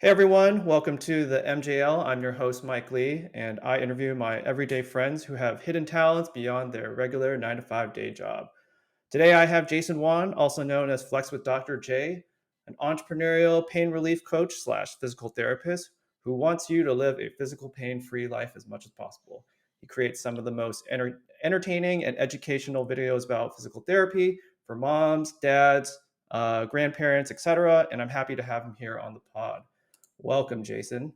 Hey everyone, welcome to the MJL. I'm your host, Mike Lee, and I interview my everyday friends who have hidden talents beyond their regular 9 to 5 day job. Today I have Jason Wan, also known as Flex with Dr. J, an entrepreneurial pain relief coach slash physical therapist who wants you to live a physical pain free life as much as possible. He creates some of the most entertaining and educational videos about physical therapy for moms, dads, grandparents, etc. And I'm happy to have him here on the pod. Welcome, Jason.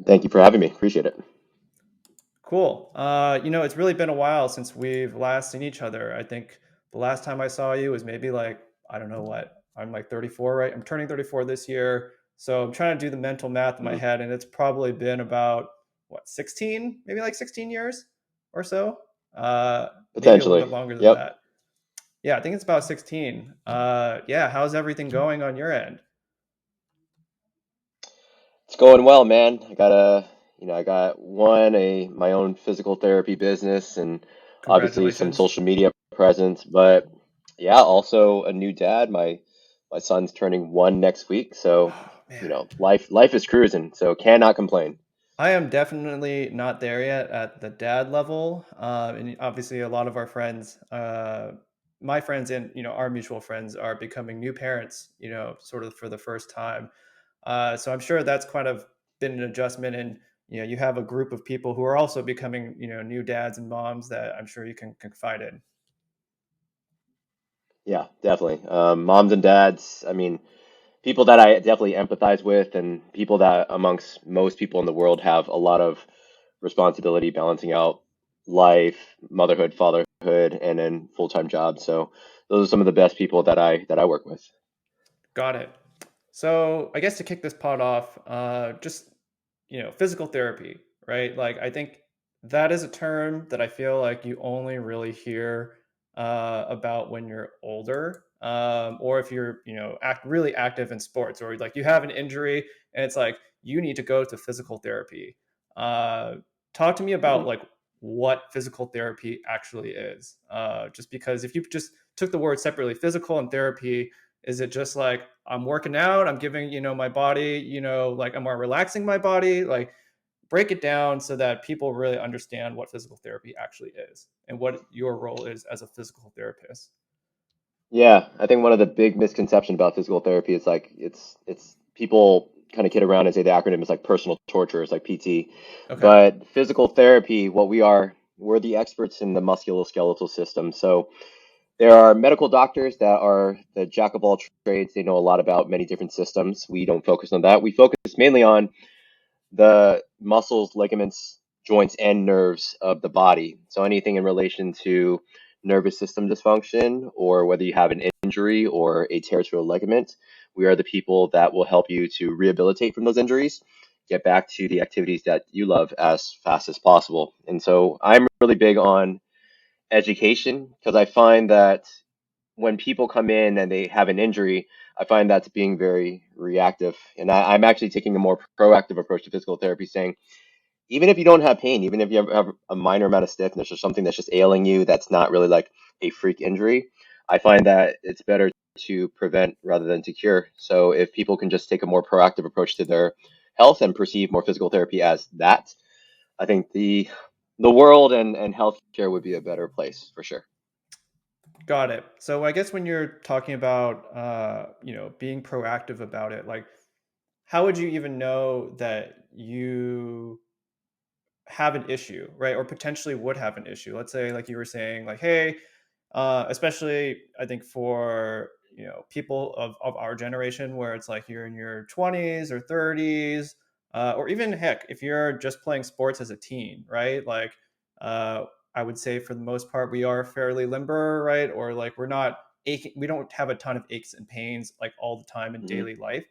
Thank you for having me. Appreciate it. Cool. It's really been a while since we've last seen each other. I think the last time I saw you was maybe like, I don't know what, I'm like 34, right? I'm turning 34 this year. So I'm trying to do the mental math in my Mhm. head, and it's probably been about, what, 16, maybe like 16 years or so? Maybe a little Potentially. bit longer than Yep. that. Yeah, I think it's about 16. Yeah, how's everything going on your end? It's going well, man. I got my own physical therapy business and obviously some Congratulations. social media presence, but yeah, also a new dad. My son's turning 1 next week, so Oh, man. life is cruising, so cannot complain. I am definitely not there yet at the dad level. And obviously, a lot of our friends, my friends and our mutual friends, are becoming new parents. Sort of for the first time. So I'm sure that's kind of been an adjustment, and you have a group of people who are also becoming new dads and moms that I'm sure you can confide in. Yeah, definitely. Moms and dads, I mean, people that I definitely empathize with, and people that amongst most people in the world have a lot of responsibility balancing out life, motherhood, fatherhood, and then full-time jobs. So those are some of the best people that I work with. Got it. So I guess to kick this pod off, just physical therapy, right? Like I think that is a term that I feel like you only really hear about when you're older, or if you're really active in sports, or like you have an injury and it's like you need to go to physical therapy. Uh, Talk to me about Mhm. like what physical therapy actually is. Just because if you just took the word separately, physical and therapy, is it just like I'm working out, I'm giving, my body, like am I relaxing my body? Like break it down so that people really understand what physical therapy actually is and what your role is as a physical therapist. Yeah, I think one of the big misconceptions about physical therapy is like it's people kind of kid around and say the acronym is like personal torture, it's like PT. Okay. But physical therapy, what we are, we're the experts in the musculoskeletal system. So there are medical doctors that are the jack of all trades. They know a lot about many different systems. We don't focus on that. We focus mainly on the muscles, ligaments, joints, and nerves of the body. So anything in relation to nervous system dysfunction, or whether you have an injury or a tear to a ligament, we are the people that will help you to rehabilitate from those injuries, get back to the activities that you love as fast as possible. And so I'm really big on education because I find that when people come in and they have an injury, I find that's being very reactive. And I'm actually taking a more proactive approach to physical therapy, saying, even if you don't have pain, even if you have a minor amount of stiffness or something that's just ailing you, that's not really like a freak injury, I find that it's better to prevent rather than to cure. So if people can just take a more proactive approach to their health and perceive more physical therapy as that, I think the world and healthcare would be a better place for sure. Got it. So I guess when you're talking about being proactive about it, like how would you even know that you have an issue, right? Or potentially would have an issue. Let's say, like you were saying, like, hey, especially I think for people of our generation, where it's like you're in your 20s or 30s, or even heck, if you're just playing sports as a teen, right? Like, uh, I would say for the most part, we are fairly limber, right? Or like we're not aching, we don't have a ton of aches and pains like all the time in Hmm. daily life.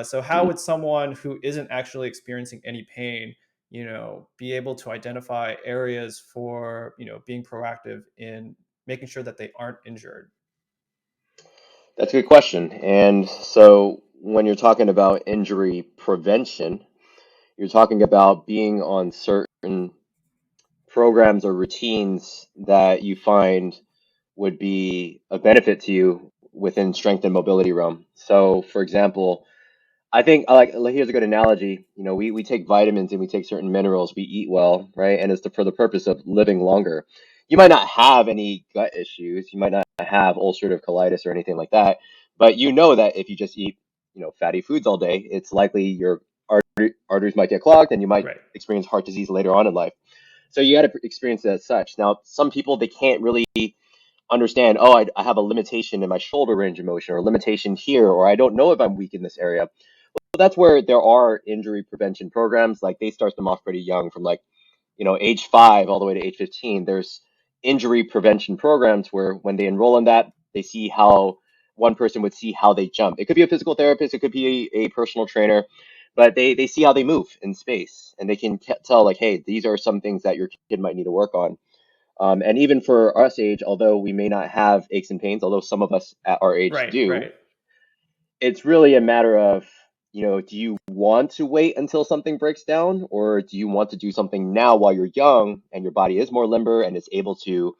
So how would someone who isn't actually experiencing any pain be able to identify areas for, being proactive in making sure that they aren't injured? That's a good question. And so when you're talking about injury prevention, you're talking about being on certain programs or routines that you find would be a benefit to you within strength and mobility realm. So, for example, I think like here's a good analogy. You know, we take vitamins and we take certain minerals. We eat well, right? And it's for the purpose of living longer. You might not have any gut issues. You might not have ulcerative colitis or anything like that. But you know that if you just eat, fatty foods all day, it's likely your arteries might get clogged and you might Right. experience heart disease later on in life. So you got to experience it as such. Now, some people, they can't really understand, oh, I have a limitation in my shoulder range of motion or a limitation here, or I don't know if I'm weak in this area. Well, that's where there are injury prevention programs. Like they start them off pretty young, from like, age 5 all the way to age 15. There's injury prevention programs where when they enroll in that, they see how one person would see how they jump. It could be a physical therapist, it could be a personal trainer, but they see how they move in space and they can tell, like, hey, these are some things that your kid might need to work on. And even for us age, although we may not have aches and pains, although some of us at our age Right. do, Right. it's really a matter of, do you want to wait until something breaks down, or do you want to do something now while you're young and your body is more limber and is able to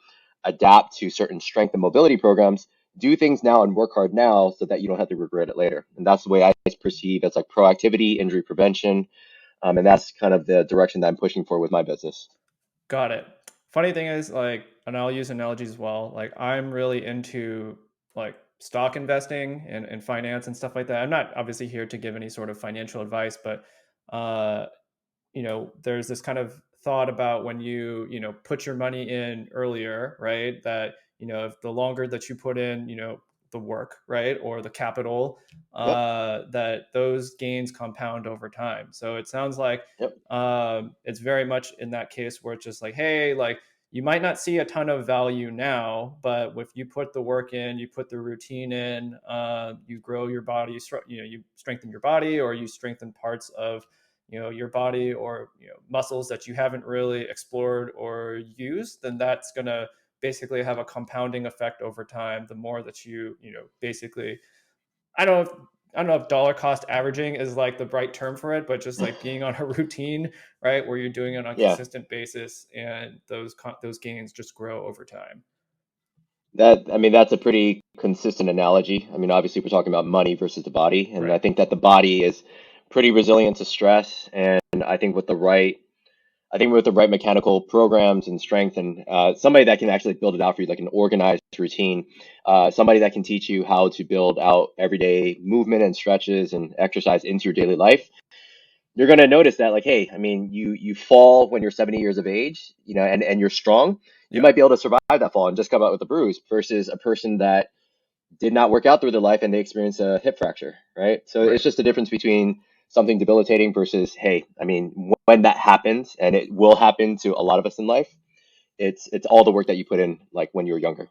adapt to certain strength and mobility programs? Do things now and work hard now so that you don't have to regret it later. And that's the way I perceive as like proactivity, injury prevention. And that's kind of the direction that I'm pushing for with my business. Got it. Funny thing is, like, and I'll use analogies as well. Like, I'm really into like stock investing and finance and stuff like that. I'm not obviously here to give any sort of financial advice, but uh, there's this kind of thought about when you put your money in earlier, right? That, if the longer that you put in, the work, right? Or the capital, Yep. that those gains compound over time. So it sounds like Yep. it's very much in that case where it's just like, hey, like, you might not see a ton of value now, but if you put the work in, you put the routine in, you grow your body, you strengthen your body, or you strengthen parts of your body, or muscles that you haven't really explored or used, then that's going to basically have a compounding effect over time. The more that basically, I don't know if, I don't know if dollar cost averaging is like the right term for it, but just like being on a routine, right, where you're doing it on a Yeah. consistent basis, and those gains just grow over time. I mean, that's a pretty consistent analogy. I mean, obviously, we're talking about money versus the body, and I Right. think that the body is pretty resilient to stress. And I think with the right mechanical programs and strength, and somebody that can actually build it out for you, like an organized routine, somebody that can teach you how to build out everyday movement and stretches and exercise into your daily life, you're going to notice that, like, hey, I mean, you fall when you're 70 years of age, and you're strong. You Yeah. might be able to survive that fall and just come out with a bruise, versus a person that did not work out through their life and they experience a hip fracture, right? So it's Right. just the difference between something debilitating versus, hey, I mean, when that happens, and it will happen to a lot of us in life, it's all the work that you put in, like when you were younger.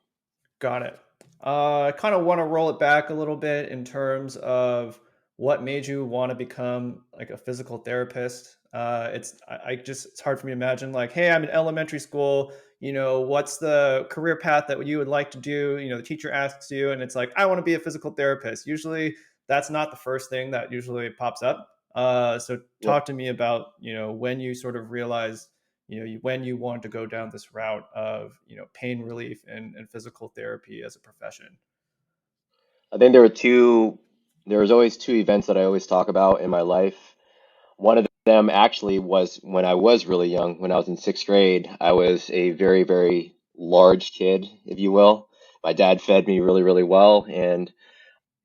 Got it. I kind of want to roll it back a little bit in terms of what made you want to become like a physical therapist. I just, it's hard for me to imagine like, hey, I'm in elementary school. What's the career path that you would like to do? The teacher asks you, and it's like, I want to be a physical therapist. Usually, that's not the first thing that usually pops up. So Yep. talk to me about when you sort of realize when you want to go down this route of pain relief and physical therapy as a profession. I think there was always two events that I always talk about in my life. One of them actually was when I was really young, when I was in sixth grade. I was a very, very large kid, if you will. My dad fed me really, really well, and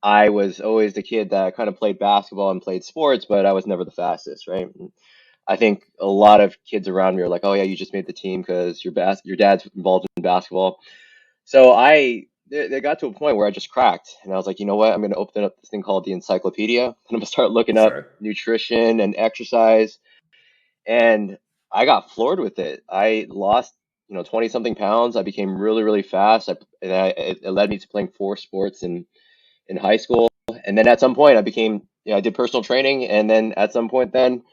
I was always the kid that kind of played basketball and played sports, but I was never the fastest, right? I think a lot of kids around me are like, "Oh yeah, you just made the team because your dad's involved in basketball." So they got to a point where I just cracked, and I was like, you know what? I'm going to open up this thing called the encyclopedia, and I'm going to start looking up Sure. nutrition and exercise, and I got floored with it. I lost, 20 something pounds. I became really, really fast. It led me to playing 4 sports in high school. And then at some point I became, I did personal training. And then at some point then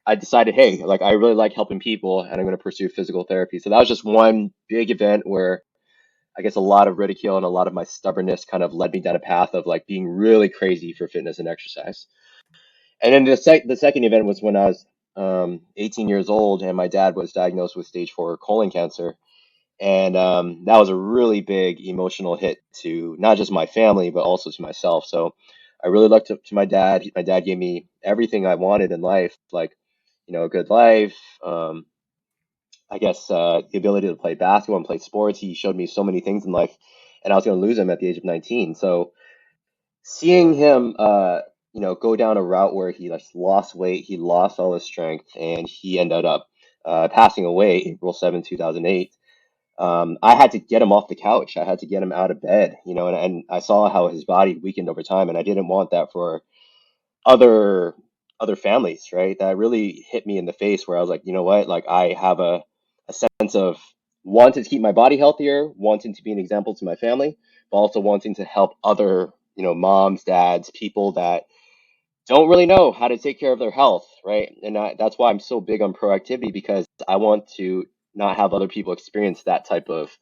I decided, hey, like I really like helping people and I'm going to pursue physical therapy. So that was just one big event where I guess a lot of ridicule and a lot of my stubbornness kind of led me down a path of like being really crazy for fitness and exercise. And then the second event was when I was 18 years old and my dad was diagnosed with stage 4 colon cancer. And that was a really big emotional hit to not just my family, but also to myself. So I really looked up to my dad. My dad gave me everything I wanted in life, like, a good life. I guess the ability to play basketball and play sports. He showed me so many things in life, and I was going to lose him at the age of 19. So seeing him, go down a route where he like lost weight, he lost all his strength, and he ended up passing away April 7th, 2008. I had to get him off the couch. I had to get him out of bed, and I saw how his body weakened over time, and I didn't want that for other other families, right? That really hit me in the face where I was like, you know what? Like I have a sense of wanting to keep my body healthier, wanting to be an example to my family, but also wanting to help other, moms, dads, people that don't really know how to take care of their health, right? And that's why I'm so big on proactivity because I want to not have other people experience that type of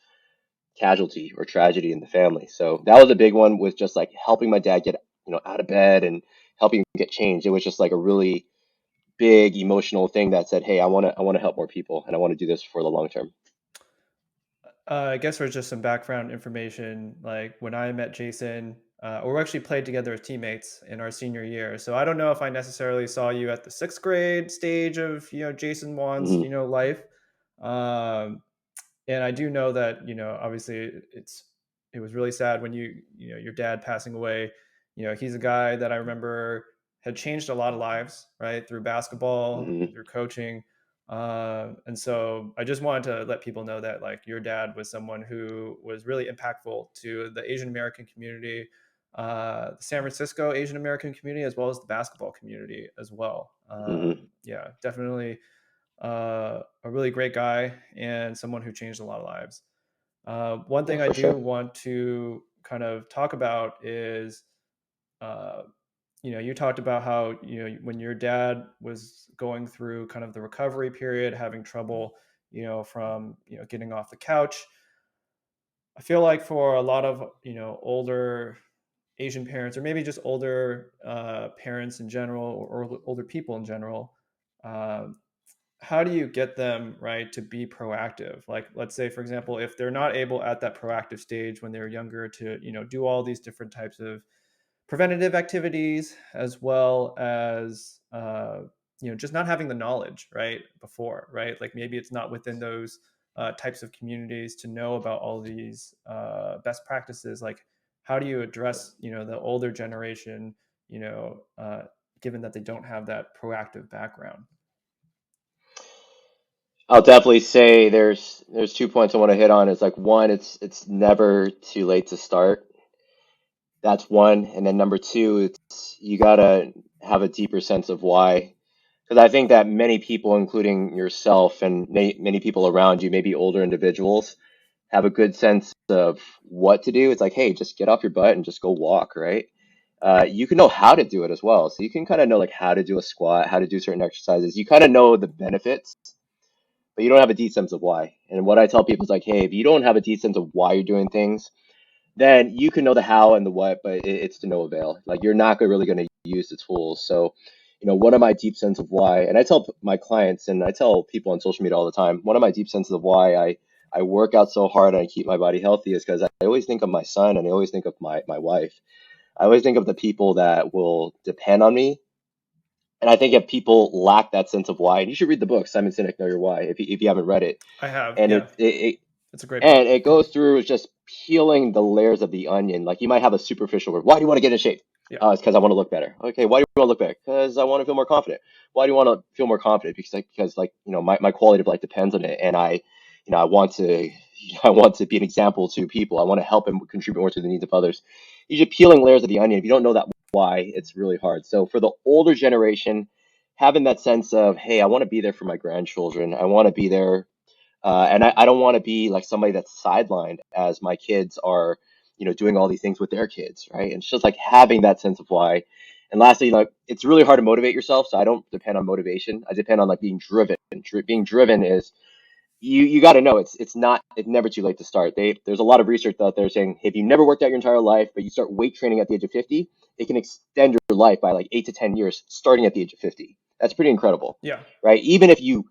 casualty or tragedy in the family. So that was a big one with just like helping my dad get, out of bed and helping him get changed. It was just like a really big emotional thing that said, "Hey, I want to help more people and I want to do this for the long term." I guess for just some background information, like when I met Jason, or we actually played together as teammates in our senior year. So I don't know if I necessarily saw you at the sixth grade stage of Jason Wan's Hmm. life, um, and I do know that obviously it was really sad when your dad passing away. He's a guy that I remember had changed a lot of lives, right, through basketball, Hmm. through coaching. And so I just wanted to let people know that like your dad was someone who was really impactful to the Asian American community, the San Francisco Asian American community, as well as the basketball community as well. Hmm. Yeah, definitely a really great guy and someone who changed a lot of lives. One Yeah, thing I for do sure. want to kind of talk about is, uh, you talked about how, when your dad was going through kind of the recovery period, having trouble, from, getting off the couch. I feel like for a lot of, older Asian parents, or maybe just older parents in general, or older people in general, um, how do you get them right to be proactive? Like, let's say for example, if they're not able at that proactive stage when they're younger to do all these different types of preventative activities, as well as just not having the knowledge right before, right, like maybe it's not within those types of communities to know about all these best practices. Like, how do you address the older generation, given that they don't have that proactive background? I'll definitely say there's 2 points I want to hit on. It's like one, it's never too late to start. That's one, and then number two, it's you gotta have a deeper sense of why. Because I think that many people, including yourself and many people around you, maybe older individuals, have a good sense of what to do. It's like, hey, just get off your butt and just go walk, right? You can know how to do it as well. So you can kind of know like how to do a squat, how to do certain exercises. You kind of know the benefits, but you don't have a deep sense of why. And what I tell people is like, hey, if you don't have a deep sense of why you're doing things, then you can know the how and the what, but it's to no avail. Like you're not really going to use the tools. So, one of my deep sense of why, and I tell my clients and I tell people on social media all the time, one of my deep senses of why I work out so hard and I keep my body healthy is because I always think of my son and I always think of my wife. I always think of the people that will depend on me. And I think if people lack that sense of why, and you should read the book, Simon Sinek, Know Your Why, if you haven't read it. I have, And yeah. it It's a great and book. it goes through just peeling the layers of the onion. Like you might have a superficial word. Why do you want to get in shape? Yeah. It's because I want to look better. Okay, why do you want to look better? Because I want to feel more confident. Why do you want to feel more confident? Because my quality of life depends on it, and I want to I want to be an example to people. I want to help and contribute more to the needs of others. You're just peeling layers of the onion. If you don't know that why, it's really hard. So for the older generation, having that sense of, hey, I want to be there for my grandchildren. I want to be there and I don't want to be like somebody that's sidelined as my kids are, doing all these things with their kids, right? And it's just like having that sense of why. And lastly, like it's really hard to motivate yourself, so I don't depend on motivation. I depend on like being driven. Being driven is you got to know it's never too late to start. There's a lot of research out there saying if you never worked out your entire life, but you start weight training at the age of 50, it can extend your life by like 8 to 10 years starting at the age of 50. That's pretty incredible, Yeah. right? Even if you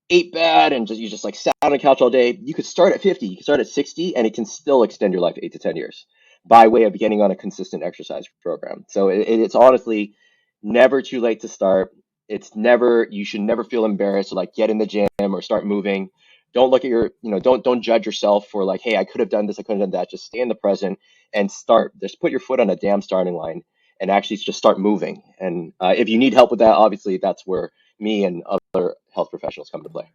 ate bad and you just like sat on the couch all day, you could start at 50, you could start at 60, and it can still extend your life 8 to 10 years by way of getting on a consistent exercise program. So it's honestly never too late to start. It's never, you should never feel embarrassed to like get in the gym or start moving. Don't look at your, don't judge yourself for like, hey, I could have done this, I could have done that. Just stay in the present and start. Just put your foot on a damn starting line and actually just start moving. And if you need help with that, obviously that's where me and other health professionals come to play.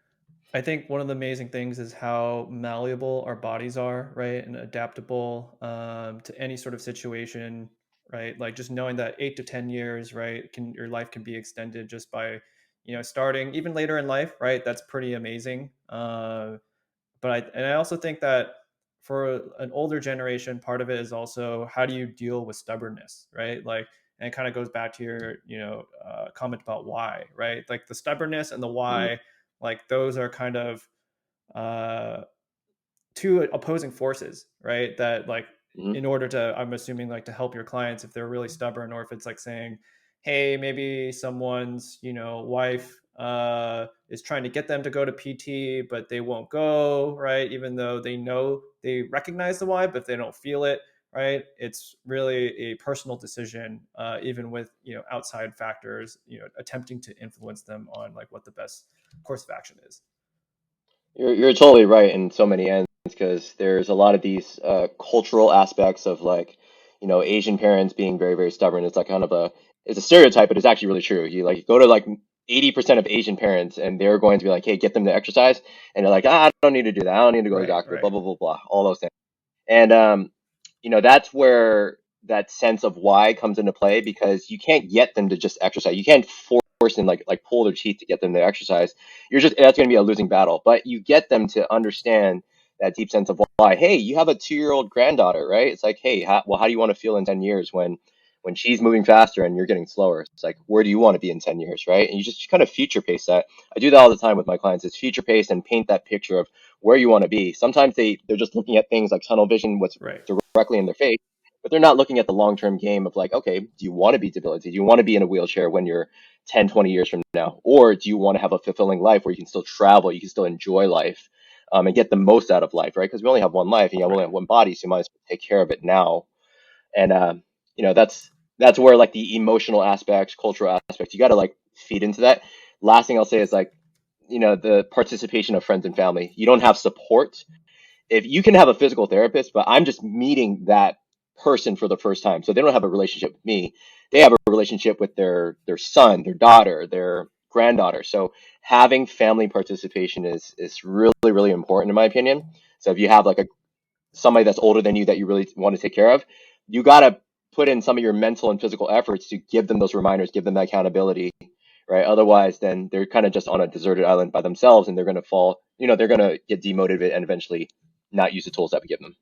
I think one of the amazing things is how malleable our bodies are, right, and adaptable to any sort of situation, right? Like just knowing that 8 to 10 years, right, can your life can be extended just by, starting even later in life, right? That's pretty amazing. And I also think that for an older generation, part of it is also how do you deal with stubbornness, right? Like, and it kind of goes back to your, comment about why, right? Like the stubbornness and the Mm-hmm. why, like those are kind of uh, two opposing forces, right? That like Mm-hmm. in order to, I'm assuming like to help your clients if they're really stubborn, or if it's like saying, hey, maybe someone's, wife is trying to get them to go to PT, but they won't go, right? Even though they know they recognize the why, but they don't feel it, right? It's really a personal decision, even with outside factors, attempting to influence them on like what the best course of action is. You're totally right in so many ends because there's a lot of these cultural aspects of like, Asian parents being very, very stubborn. It's like kind of it's a stereotype, but it's actually really true. You like go to like 80% of Asian parents and they're going to be like, hey, get them to exercise. And they're like, I don't need to do that. I don't need to go to the Right, doctor, blah, right, blah, blah, blah, all those things. And that's where that sense of why comes into play because you can't get them to just exercise. You can't force them like pull their teeth to get them to exercise. That's going to be a losing battle. But you get them to understand that deep sense of why. Hey, you have a 2-year-old granddaughter, right? It's like, hey, how do you want to feel in 10 years when she's moving faster and you're getting slower? It's like, where do you want to be in 10 years, right? And you just kind of future pace that. I do that all the time with my clients. Is future pace and paint that picture of where you want to be. Sometimes they're just looking at things like tunnel vision, what's right. directly in their face, but they're not looking at the long term game of like, okay, do you want to be debilitated? Do you want to be in a wheelchair when you're 10, 20 years from now? Or do you want to have a fulfilling life where you can still travel, you can still enjoy life, and get the most out of life, right? Because we only have one life and you only Right. have one body, so you might as well take care of it now. And that's where like the emotional aspects, cultural aspects, you got to like feed into that. Last thing I'll say is like, the participation of friends and family. You don't have support if you can have a physical therapist, but I'm just meeting that person for the first time. So they don't have a relationship with me. They have a relationship with their son, their daughter, their granddaughter. So having family participation is really, really important in my opinion. So if you have like somebody that's older than you that you really want to take care of, you gotta put in some of your mental and physical efforts to give them those reminders, give them that accountability, right? Otherwise, then they're kind of just on a deserted island by themselves, and they're gonna fall. They're gonna get demotivated and eventually not use the tools that we give them.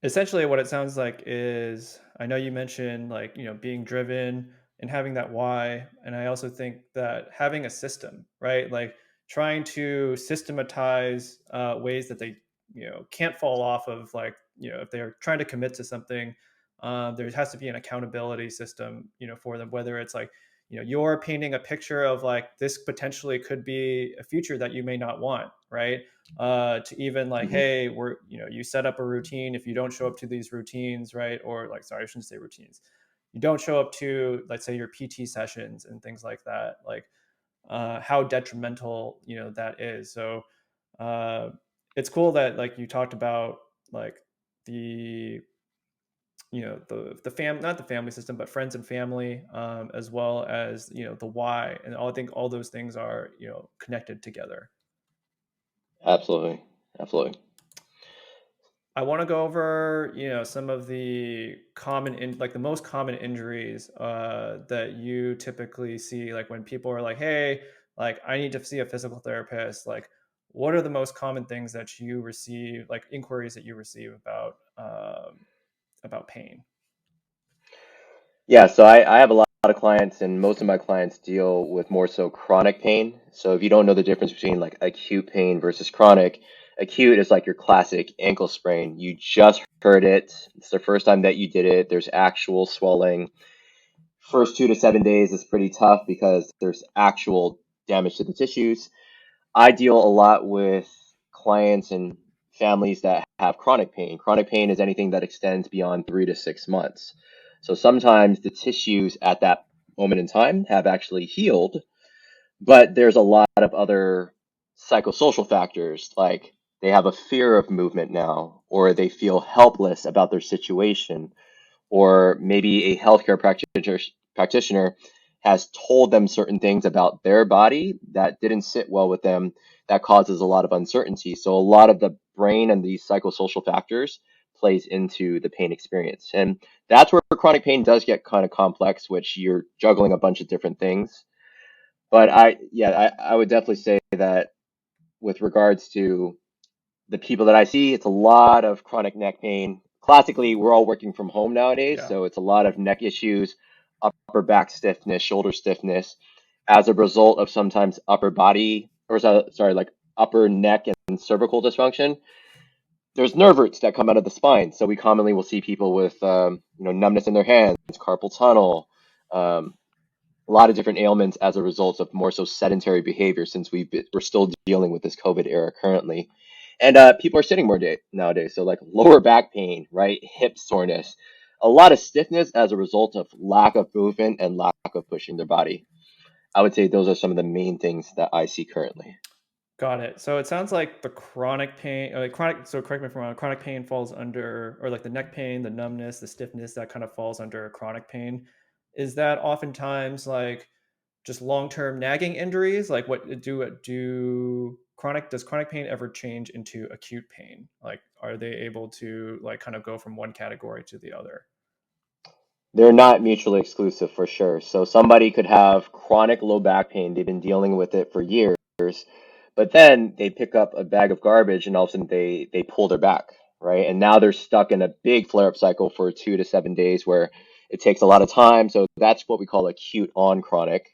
Essentially, what it sounds like is I know you mentioned like, being driven and having that why. And I also think that having a system, right? Like trying to systematize ways that they, can't fall off of, like, if they're trying to commit to something, there has to be an accountability system, for them, whether it's like, you're painting a picture of like this potentially could be a future that you may not want, right? To even like, Hmm. hey, you set up a routine. If you don't show up to these routines, right? Or like, sorry, I shouldn't say routines. You don't show up to, let's say, your PT sessions and things like that. Like, how detrimental, that is. So, uh, it's cool that like you talked about like the the fam not the family system but friends and family, as well as the why, and I think all those things are connected together. Absolutely, absolutely. I want to go over, some of the like the most common injuries that you typically see, like when people are like, "Hey, like I need to see a physical therapist." Like, what are the most common things that you receive, like inquiries that you receive about pain? Yeah, so I have a lot of clients, and most of my clients deal with more so chronic pain. So if you don't know the difference between like acute pain versus chronic, acute is like your classic ankle sprain. You just hurt it. It's the first time that you did it. There's actual swelling. First 2 to 7 days is pretty tough because there's actual damage to the tissues. I deal a lot with clients and families that have chronic pain. Chronic pain is anything that extends beyond 3 to 6 months. So sometimes the tissues at that moment in time have actually healed, but there's a lot of other psychosocial factors, like they have a fear of movement now, or they feel helpless about their situation, or maybe a healthcare practitioner has told them certain things about their body that didn't sit well with them, that causes a lot of uncertainty. So a lot of the brain and these psychosocial factors plays into the pain experience. And that's where chronic pain does get kind of complex, which you're juggling a bunch of different things. But I would definitely say that with regards to the people that I see, it's a lot of chronic neck pain. Classically, we're all working from home nowadays, Yeah. so it's a lot of neck issues, upper back stiffness, shoulder stiffness, as a result of sometimes upper body, or sorry, like upper neck and cervical dysfunction. There's nerve roots that come out of the spine, so we commonly will see people with numbness in their hands, carpal tunnel, um, a lot of different ailments as a result of more so sedentary behavior, since we're still dealing with this COVID era currently. And people are sitting more nowadays. So like lower back pain, right? Hip soreness, a lot of stiffness as a result of lack of movement and lack of pushing their body. I would say those are some of the main things that I see currently. Got it. So it sounds like the chronic pain, chronic. So correct me if I'm wrong. Chronic pain falls under, or like the neck pain, the numbness, the stiffness, that kind of falls under chronic pain. Is that oftentimes like just long-term nagging injuries? Like what do chronic does chronic pain ever change into acute pain? Like are they able to like kind of go from one category to the other? They're not mutually exclusive for sure. So somebody could have chronic low back pain. They've been dealing with it for years, but then they pick up a bag of garbage and all of a sudden they pull their back, right? And now they're stuck in a big flare-up cycle for 2 to 7 days where it takes a lot of time. So that's what we call acute on chronic.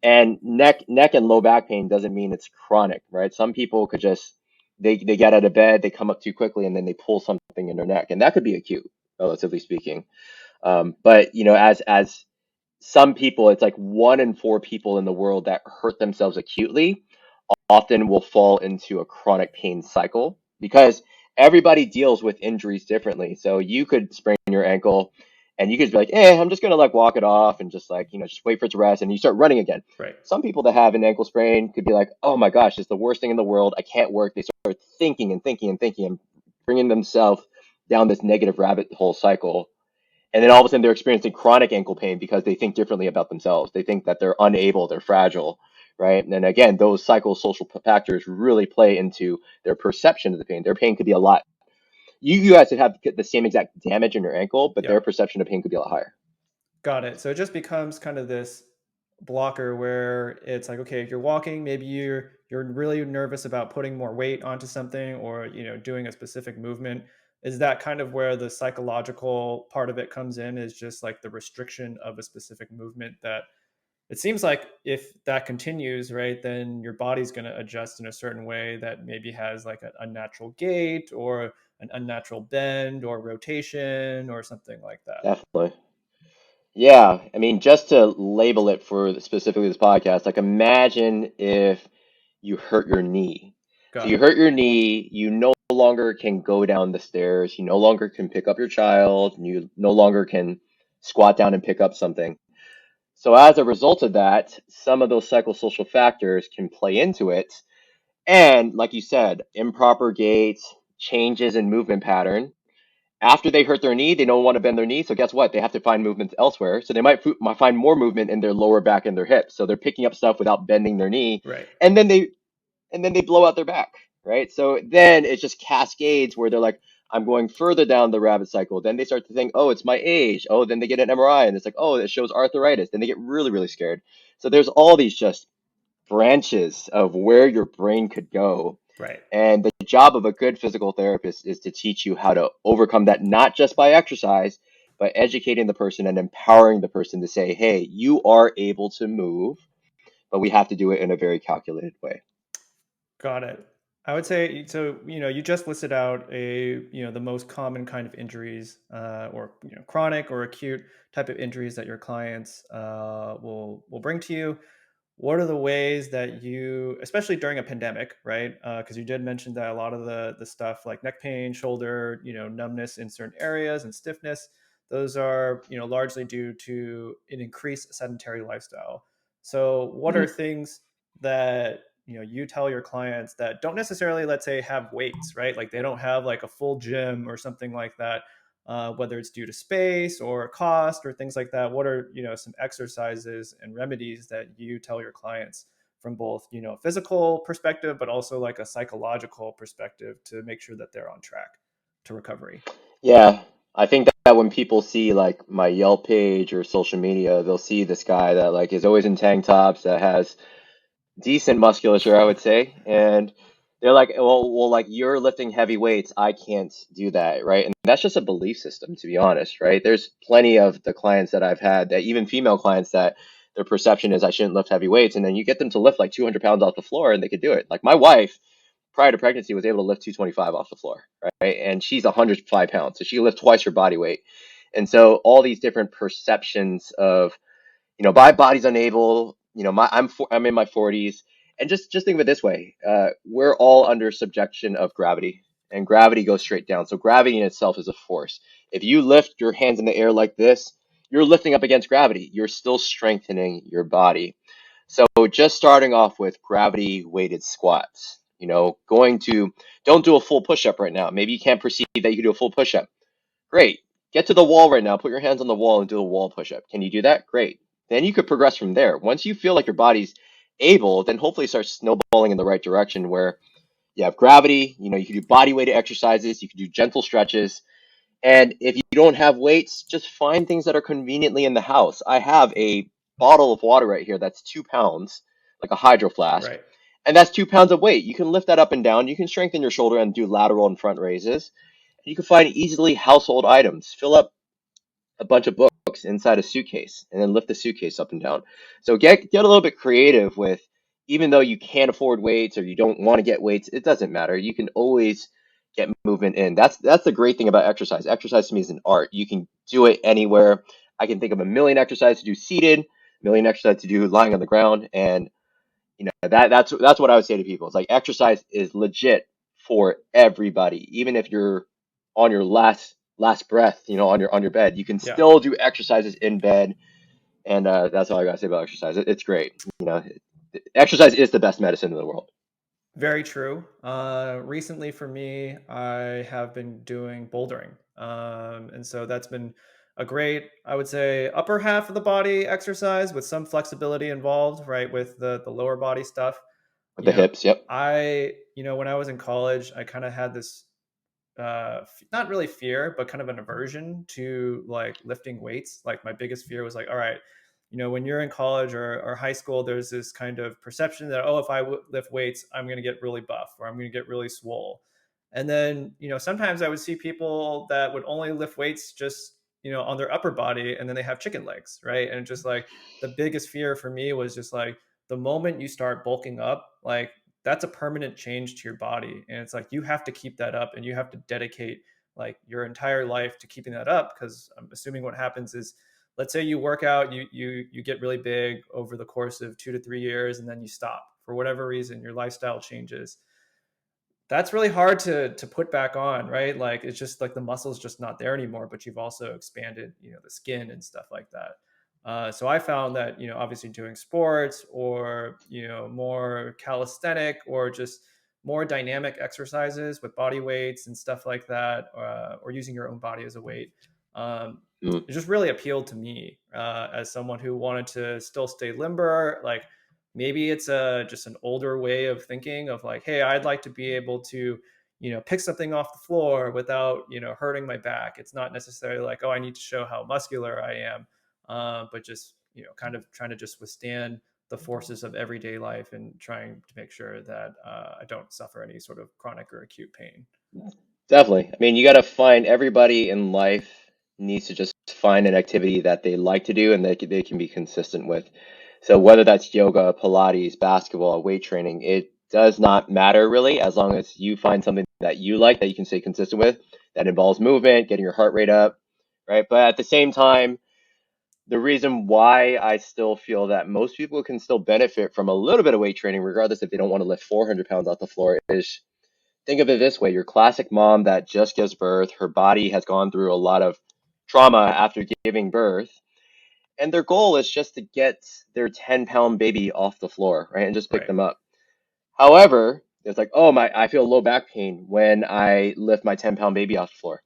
And neck and low back pain doesn't mean it's chronic, right? Some people could just they get out of bed, they come up too quickly, and then they pull something in their neck, and that could be acute, relatively speaking. But as some people, it's like 1 in 4 people in the world that hurt themselves acutely often will fall into a chronic pain cycle because everybody deals with injuries differently. So you could sprain your ankle and you could be like, I'm just gonna like walk it off and just like, just wait for it to rest and you start running again. Right. Some people that have an ankle sprain could be like, oh my gosh, it's the worst thing in the world. I can't work. They start thinking and thinking and thinking and bringing themselves down this negative rabbit hole cycle, and then all of a sudden they're experiencing chronic ankle pain because they think differently about themselves. They think that they're unable, they're fragile, right? And then again, those psychosocial factors really play into their perception of the pain. Their pain could be a lot. You guys could have the same exact damage in your ankle, but Yeah. their perception of pain could be a lot higher. Got it. So it just becomes kind of this blocker where it's like, okay, if you're walking, maybe you're really nervous about putting more weight onto something or, doing a specific movement. Is that kind of where the psychological part of it comes in, is just like the restriction of a specific movement that it seems like if that continues, right, then your body's going to adjust in a certain way that maybe has like an unnatural gait or an unnatural bend or rotation or something like that. Definitely. Yeah, I mean, just to label it for specifically this podcast, like imagine if you hurt your knee. So Got you it. hurt your knee, you no longer can go down the stairs, you no longer can pick up your child, you no longer can squat down and pick up something. So as a result of that, some of those psychosocial factors can play into it. And like you said, improper gait, changes in movement pattern, after they hurt their knee, they don't want to bend their knee. So guess what? They have to find movements elsewhere. So they might find more movement in their lower back and their hips. So they're picking up stuff without bending their knee, Right. and then they blow out their back, right? So then it just cascades where they're like, I'm going further down the rabbit cycle. Then they start to think, oh, it's my age. Oh, then they get an MRI and it's like, oh, it shows arthritis. Then they get really, really scared. So there's all these just branches of where your brain could go. Right. And the job of a good physical therapist is to teach you how to overcome that, not just by exercise, but educating the person and empowering the person to say, hey, you are able to move, but we have to do it in a very calculated way. Got it. I would say so. You just listed out the most common kind of injuries, or chronic or acute type of injuries that your clients will bring to you. what are the ways that you, especially during a pandemic, right? Because you did mention that a lot of the stuff like neck pain, shoulder, numbness in certain areas and stiffness, those are largely due to an increased sedentary lifestyle. So, what are Mhm. things that you tell your clients that don't necessarily, let's say, have weights, right? Like they don't have like a full gym or something like that, whether it's due to space or cost or things like that. What are some exercises and remedies that you tell your clients from both physical perspective, but also like a psychological perspective to make sure that they're on track to recovery? Yeah, I think that when people see like my Yelp page or social media, they'll see this guy that like is always in tank tops that has decent musculature, I would say. And they're like, well, like you're lifting heavy weights. I can't do that, right? And that's just a belief system, to be honest, right? There's plenty of the clients that I've had, that even female clients, that their perception is I shouldn't lift heavy weights. And then you get them to lift like 200 pounds off the floor and they could do it. Like my wife, prior to pregnancy, was able to lift 225 off the floor, right? And she's 105 pounds. So she can lift twice her body weight. And so all these different perceptions of, my body's unable. I'm in my 40s, and just think of it this way: we're all under subjection of gravity, and gravity goes straight down. So gravity in itself is a force. If you lift your hands in the air like this, you're lifting up against gravity. You're still strengthening your body. So just starting off with gravity weighted squats. Don't do a full push up right now. Maybe you can't perceive that you can do a full push up. Great. Get to the wall right now. Put your hands on the wall and do a wall push-up. Can you do that? Great. Then you could progress from there. Once you feel like your body's able, then hopefully start snowballing in the right direction where you have gravity. You can do body weight exercises. You can do gentle stretches. And if you don't have weights, just find things that are conveniently in the house. I have a bottle of water right here that's 2 pounds, like a hydro flask. Right. And that's 2 pounds of weight. You can lift that up and down. You can strengthen your shoulder and do lateral and front raises. You can find easily household items. Fill up a bunch of books inside a suitcase and then lift the suitcase up and down. So get a little bit creative with, even though you can't afford weights or you don't want to get weights, it doesn't matter. You can always get movement in. That's the great thing about exercise. Exercise to me is an art. You can do it anywhere. I can think of a million exercises to do seated, a million exercises to do lying on the ground, and that's what I would say to people. It's like exercise is legit for everybody. Even if you're on your last breath, on your bed, you can Yeah. still do exercises in bed. And that's all I gotta say about exercise. It's great. Exercise is the best medicine in the world. Very true. Recently for me, I have been doing bouldering. And so that's been a great, I would say, upper half of the body exercise with some flexibility involved, right? With the lower body stuff. With the hips, yep. When I was in college, I kind of had this not really fear, but kind of an aversion to like lifting weights. Like my biggest fear was like, all right, when you're in college or high school, there's this kind of perception that, oh, if I lift weights, I'm going to get really buff or I'm going to get really swole. And then, sometimes I would see people that would only lift weights just, on their upper body and then they have chicken legs, right? And just like the biggest fear for me was just like the moment you start bulking up, like that's a permanent change to your body. And it's like you have to keep that up and you have to dedicate like your entire life to keeping that up. Because I'm assuming what happens is, let's say you work out, you get really big over the course of 2 to 3 years, and then you stop for whatever reason, your lifestyle changes. That's really hard to put back on, right? Like it's just like the muscle's just not there anymore, but you've also expanded, the skin and stuff like that. So I found that, obviously doing sports or, more calisthenic or just more dynamic exercises with body weights and stuff like that, or using your own body as a weight, Mm. it just really appealed to me as someone who wanted to still stay limber. Like maybe it's just an older way of thinking of like, hey, I'd like to be able to pick something off the floor without hurting my back. It's not necessarily like, oh, I need to show how muscular I am, but just kind of trying to just withstand the forces of everyday life and trying to make sure that I don't suffer any sort of chronic or acute pain. Definitely. I mean, you got to find, everybody in life needs to just find an activity that they like to do and they can be consistent with. So whether that's yoga, Pilates, basketball, weight training, it does not matter really, as long as you find something that you like, that you can stay consistent with, that involves movement, getting your heart rate up, right? But at the same time, the reason why I still feel that most people can still benefit from a little bit of weight training, regardless if they don't want to lift 400 pounds off the floor, is think of it this way. Your classic mom that just gives birth, her body has gone through a lot of trauma after giving birth, and their goal is just to get their 10-pound baby off the floor, right? And just pick Right. them up. However, it's like, oh my, I feel low back pain when I lift my 10-pound baby off the floor.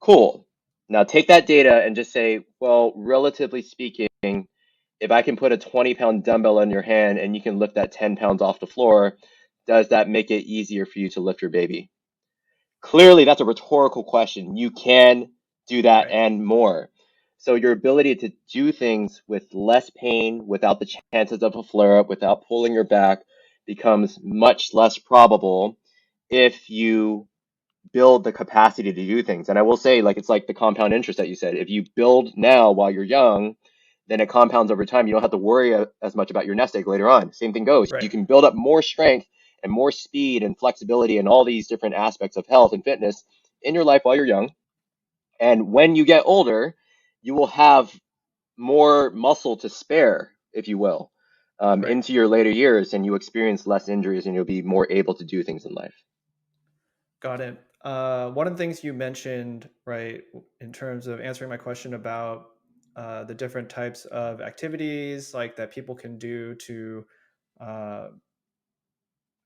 Cool. Now take that data and just say, well, relatively speaking, if I can put a 20-pound dumbbell in your hand and you can lift that 10 pounds off the floor, does that make it easier for you to lift your baby? Clearly, that's a rhetorical question. You can do that Right. and more. So your ability to do things with less pain, without the chances of a flare up, without pulling your back, becomes much less probable if you build the capacity to do things. And I will say, like, it's like the compound interest that you said. If you build now while you're young, then it compounds over time. You don't have to worry as much about your nest egg later on. Same thing goes. You Right. can build up more strength and more speed and flexibility and all these different aspects of health and fitness in your life while you're young. And when you get older, you will have more muscle to spare, if you will, Right. into your later years, and you experience less injuries and you'll be more able to do things in life. Got it. One of the things you mentioned, right, in terms of answering my question about the different types of activities like that people can do to, uh,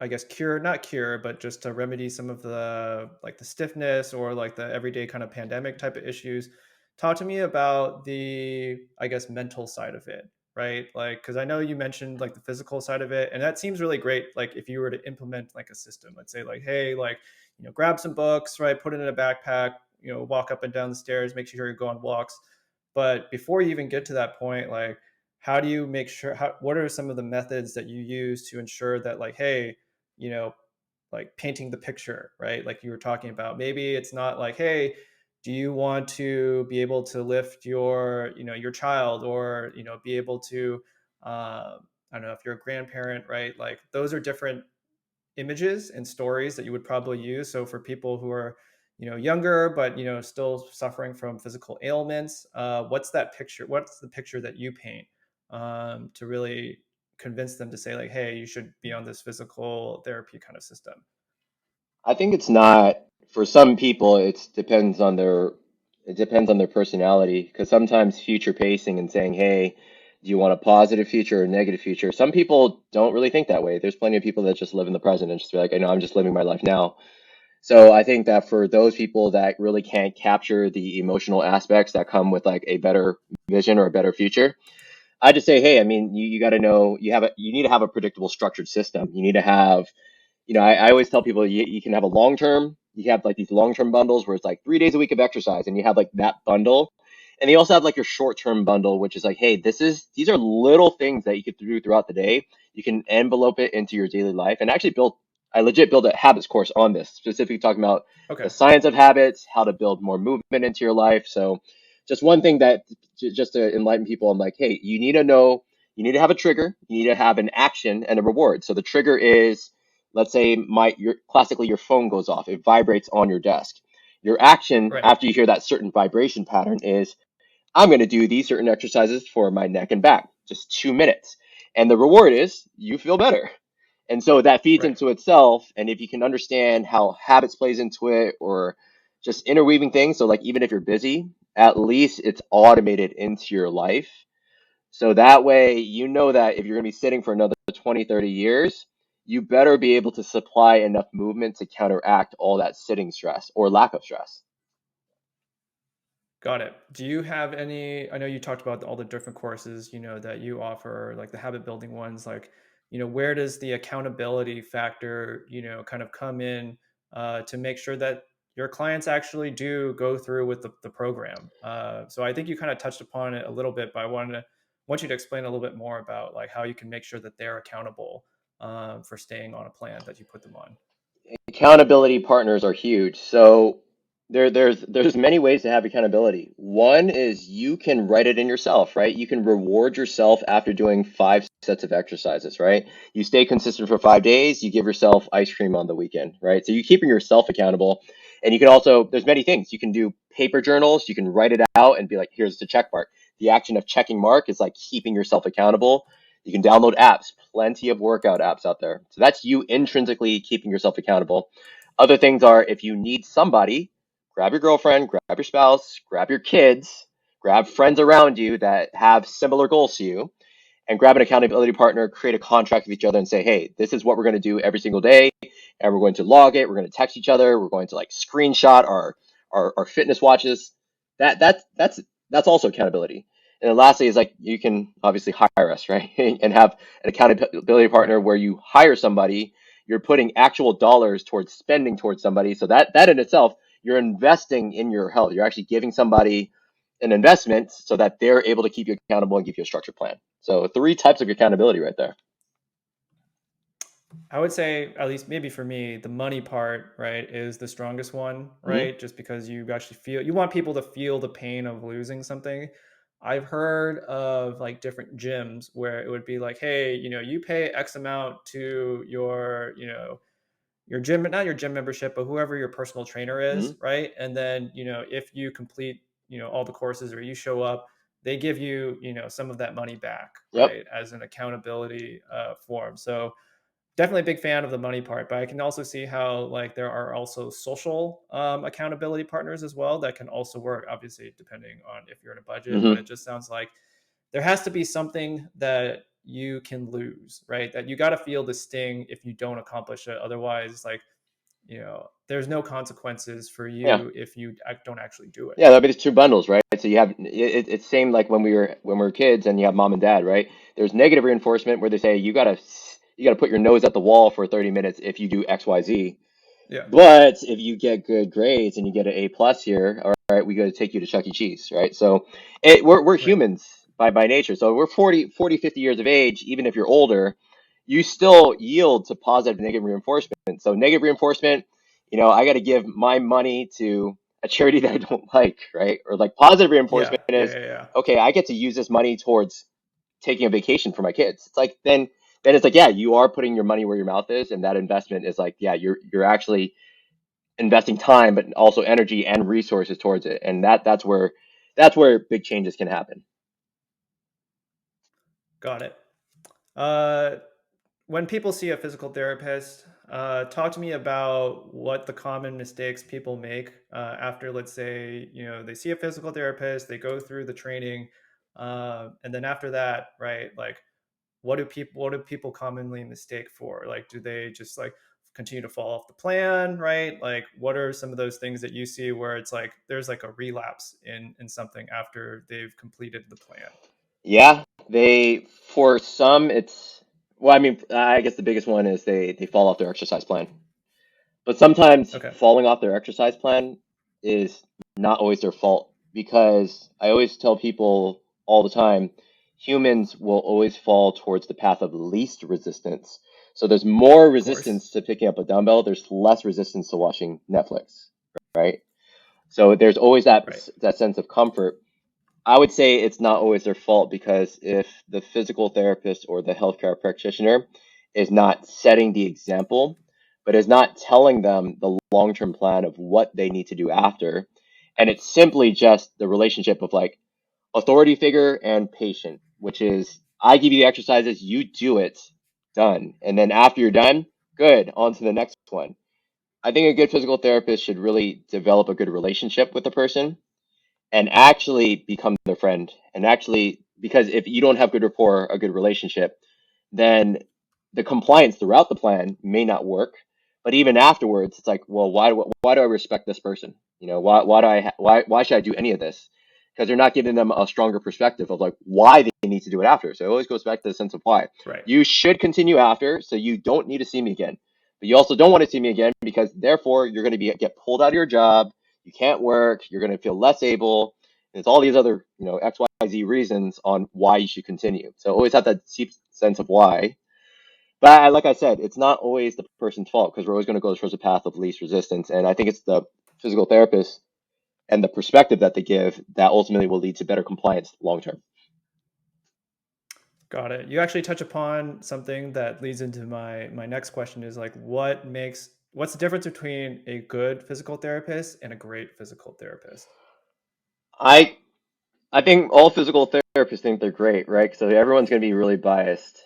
I guess, not cure, but just to remedy some of the like the stiffness or like the everyday kind of pandemic type of issues. Talk to me about the, I guess, mental side of it, right? Like, because I know you mentioned like the physical side of it, and that seems really great. Like, if you were to implement like a system, let's say, like, hey, like, grab some books, right? Put it in a backpack, walk up and down the stairs, make sure you go on walks. But before you even get to that point, like, how do you make sure? What are some of the methods that you use to ensure that, like, hey, you know, like painting the picture, right? Like you were talking about. Maybe it's not like, hey, do you want to be able to lift your child, or, be able to, I don't know, if you're a grandparent, right? Like those are different images and stories that you would probably use. So for people who are, younger, but, still suffering from physical ailments, what's that picture? What's the picture that you paint to really convince them to say like, hey, you should be on this physical therapy kind of system? I think it's not for some people. It depends on their personality. Because sometimes future pacing and saying, "Hey, do you want a positive future or a negative future?" Some people don't really think that way. There's plenty of people that just live in the present and just be like, "I know, I'm just living my life now." So I think that for those people that really can't capture the emotional aspects that come with like a better vision or a better future, I just say, hey, I mean, you got to know you need to have a predictable structured system. You need to have, I always tell people you can have a long term, you have like these long term bundles where it's like 3 days a week of exercise, and you have like that bundle. And you also have like your short term bundle, which is like, hey, these are little things that you could do throughout the day. You can envelope it into your daily life and actually I legit build a habits course on this, specifically talking about the Okay. science of habits, how to build more movement into your life. So just one thing that just to enlighten people, I'm like, hey, you need to have a trigger, you need to have an action and a reward. So the trigger is, let's say classically your phone goes off, it vibrates on your desk. Your action Right. after you hear that certain vibration pattern is, I'm going to do these certain exercises for my neck and back, just 2 minutes. And the reward is you feel better. And so that feeds Right. into itself. And if you can understand how habits plays into it, or just interweaving things, so like even if you're busy, at least it's automated into your life. So that way, you know that if you're going to be sitting for another 20, 30 years, you better be able to supply enough movement to counteract all that sitting stress or lack of stress. Got it. Do you have any? I know you talked about all the different courses, that you offer, like the habit building ones. Like, where does the accountability factor, kind of come in to make sure that your clients actually do go through with the program? So I think you kind of touched upon it a little bit, but want you to explain a little bit more about like how you can make sure that they're accountable for staying on a plan that you put them on. Accountability partners are huge. So there's many ways to have accountability. One is you can write it in yourself, right? You can reward yourself after doing 5 sets of exercises, right? You stay consistent for 5 days, you give yourself ice cream on the weekend, right? So you're keeping yourself accountable. And you can also, there's many things. You can do paper journals, you can write it out and be like, here's the check mark. the action of checking mark is like keeping yourself accountable. You can download apps, plenty of workout apps out there. So that's you intrinsically keeping yourself accountable. Other things are if you need somebody, grab your girlfriend, grab your spouse, grab your kids, grab friends around you that have similar goals to you, and grab an accountability partner, create a contract with each other and say, hey, this is what we're going to do every single day. And we're going to log it. We're going to text each other. We're going to like screenshot our fitness watches. That's also accountability. And then lastly is like you can obviously hire us, right? And have an accountability Right. partner where you hire somebody, you're putting actual dollars towards spending towards somebody. So that in itself, you're investing in your health. You're actually giving somebody an investment so that they're able to keep you accountable and give you a structured plan. So three types of accountability right there. I would say, at least maybe for me, the money part, right, is the strongest one, Mm-hmm. right? Just because you actually feel, you want people to feel the pain of losing something. I've heard of like different gyms where it would be like, hey, you pay X amount to your, your gym, not your gym membership, but whoever your personal trainer Mm-hmm. is, right? And then, if you complete, all the courses or you show up, they give you, some of that money back, Yep. right, as an accountability form. So, definitely a big fan of the money part, but I can also see how like there are also social accountability partners as well that can also work, obviously depending on if you're in a budget. But Mm-hmm. it just sounds like there has to be something that you can lose, right? That you got to feel the sting if you don't accomplish it. Otherwise, like, there's no consequences for Yeah. you if you don't actually do it. Yeah, that'd be the two bundles, right? So you have it's same like when we were kids and you have mom and dad, right? There's negative reinforcement where they say you gotta put your nose at the wall for 30 minutes if you do XYZ. Yeah. But if you get good grades and you get an A plus here, all right, we got to take you to Chuck E. Cheese, right? So we're Right. humans by nature. So we're 50 years of age, even if you're older, you still yield to positive and negative reinforcement. So negative reinforcement, I got to give my money to a charity that I don't like, right? Or like positive Yeah. reinforcement Yeah. is, Yeah. Yeah. okay, I get to use this money towards taking a vacation for my kids. It's like then it's like, yeah, you are putting your money where your mouth is, and that investment is like, yeah, you're actually investing time, but also energy and resources towards it, and that's where big changes can happen. Got it. Uh, when people see a physical therapist, talk to me about what the common mistakes people make after, let's say, they see a physical therapist, they go through the training, and then after that, right? Like, what do people commonly mistake for? Like, do they just like continue to fall off the plan, right? Like, what are some of those things that you see where it's like there's like a relapse in something after they've completed the plan? Yeah, they for some it's well, I mean, I guess the biggest one is they fall off their exercise plan. But sometimes Okay. falling off their exercise plan is not always their fault because I always tell people all the time humans will always fall towards the path of least resistance. So there's more Of course. resistance to picking up a dumbbell, there's less resistance to watching Netflix, right? So there's always Right. that sense of comfort. I would say it's not always their fault because if the physical therapist or the healthcare practitioner is not setting the example, but is not telling them the long term plan of what they need to do after, and it's simply just the relationship of like authority figure and patient, which is I give you the exercises, you do it, done. And then after you're done, good, on to the next one. I think a good physical therapist should really develop a good relationship with the person and actually become their friend. And actually, because if you don't have good rapport, a good relationship, then the compliance throughout the plan may not work. But even afterwards, it's like, well, why do I respect this person? Why do why should I do any of this? Because they're not giving them a stronger perspective of like why they need to do it after. So it always goes back to the sense of why. Right. You should continue after, so you don't need to see me again. But you also don't want to see me again because therefore you're going to get pulled out of your job, you can't work, you're going to feel less able. And it's all these other, XYZ reasons on why you should continue. So always have that deep sense of why. But like I said, it's not always the person's fault because we're always going to go towards the path of least resistance. And I think it's the physical therapist and the perspective that they give that ultimately will lead to better compliance long term. Got it. You actually touch upon something that leads into my next question is like what's the difference between a good physical therapist and a great physical therapist? I I think all physical therapists think they're great, right? So everyone's going to be really biased.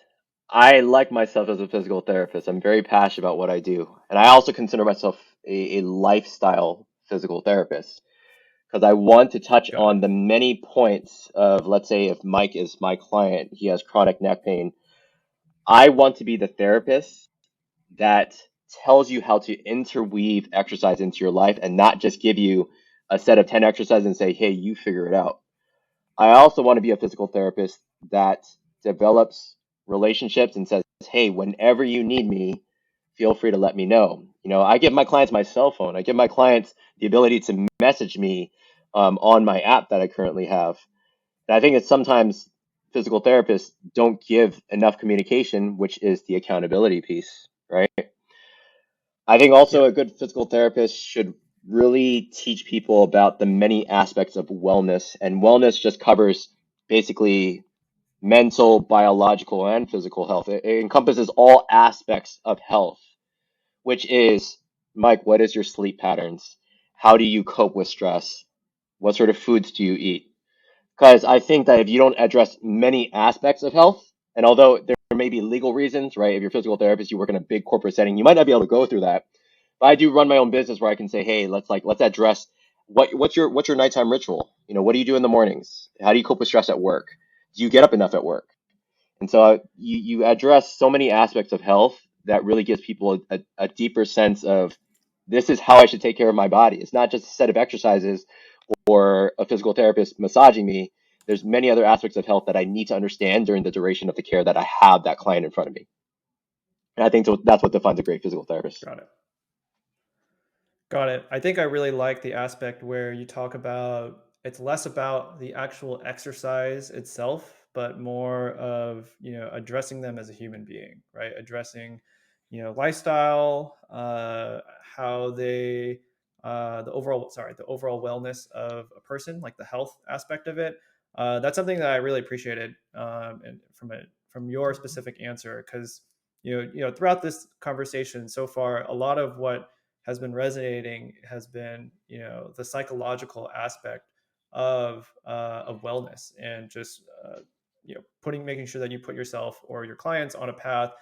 I like myself as a physical therapist. I'm very passionate about what I do. And I also consider myself a lifestyle physical therapist because I want to touch Got it. on the many points of, let's say, if Mike is my client, he has chronic neck pain. I want to be the therapist that tells you how to interweave exercise into your life and not just give you a set of 10 exercises and say, hey, you figure it out. I also want to be a physical therapist that develops relationships and says, hey, whenever you need me, feel free to let me know. I give my clients my cell phone. I give my clients the ability to message me on my app that I currently have. And I think that sometimes physical therapists don't give enough communication, which is the accountability piece, right? I think Yeah. also a good physical therapist should really teach people about the many aspects of wellness. And wellness just covers basically mental, biological, and physical health. It encompasses all aspects of health, which is, Mike, what is your sleep patterns? How do you cope with stress? What sort of foods do you eat? Because I think that if you don't address many aspects of health, and although there may be legal reasons, right? If you're a physical therapist, you work in a big corporate setting, you might not be able to go through that. But I do run my own business where I can say, hey, let's address what's your nighttime ritual? What do you do in the mornings? How do you cope with stress at work? Do you get up enough at work? And so you address so many aspects of health that really gives people a deeper sense of this is how I should take care of my body. It's not just a set of exercises or a physical therapist massaging me. There's many other aspects of health that I need to understand during the duration of the care that I have that client in front of me. And I think that's what defines a great physical therapist. Got it. Got it. I think I really like the aspect where you talk about it's less about the actual exercise itself, but more of, addressing them as a human being, right? Addressing, lifestyle, how they, the overall wellness of a person, like the health aspect of it. That's something that I really appreciated, and from your specific answer, because throughout this conversation so far, a lot of what has been resonating has been the psychological aspect of wellness, and just putting making sure that you put yourself or your clients on a path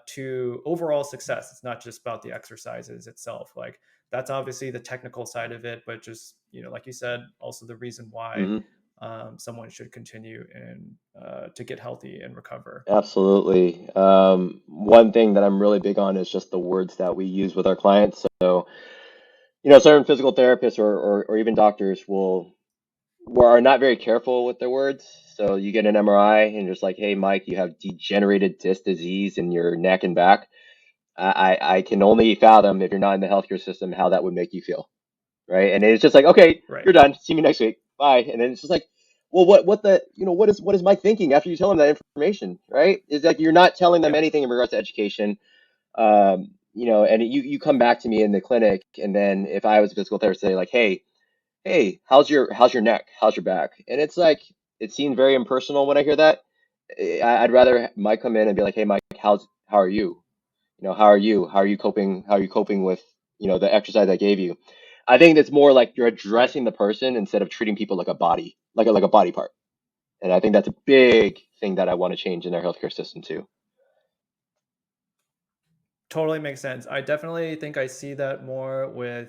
to overall success. It's not just about the exercises itself. Like, that's obviously the technical side of it, but just like you said, also the reason why Hmm. someone should continue and to get healthy and recover. Absolutely. One thing that I'm really big on is just the words that we use with our clients. So, certain physical therapists or even doctors are not very careful with their words. So you get an MRI and just like, hey, Mike, you have degenerated disc disease in your neck and back. I can only fathom if you're not in the healthcare system how that would make you feel, right? And it's just like, okay, Right. you're done. See me next week. Bye. And then it's just like, well, what is Mike thinking after you tell him that information, right? Is like you're not telling them Yeah. anything in regards to education. And you come back to me in the clinic, and then if I was a physical therapist, say like, hey, how's your neck? How's your back? And it's like it seems very impersonal when I hear that. I'd rather Mike come in and be like, hey, Mike, how are you? How are you? How are you coping? How are you coping with the exercise I gave you? I think it's more like you're Right. addressing the person instead of treating people like a body, like a body part. And I think that's a big thing that I want to change in our healthcare system too. Totally makes sense. I definitely think I see that more with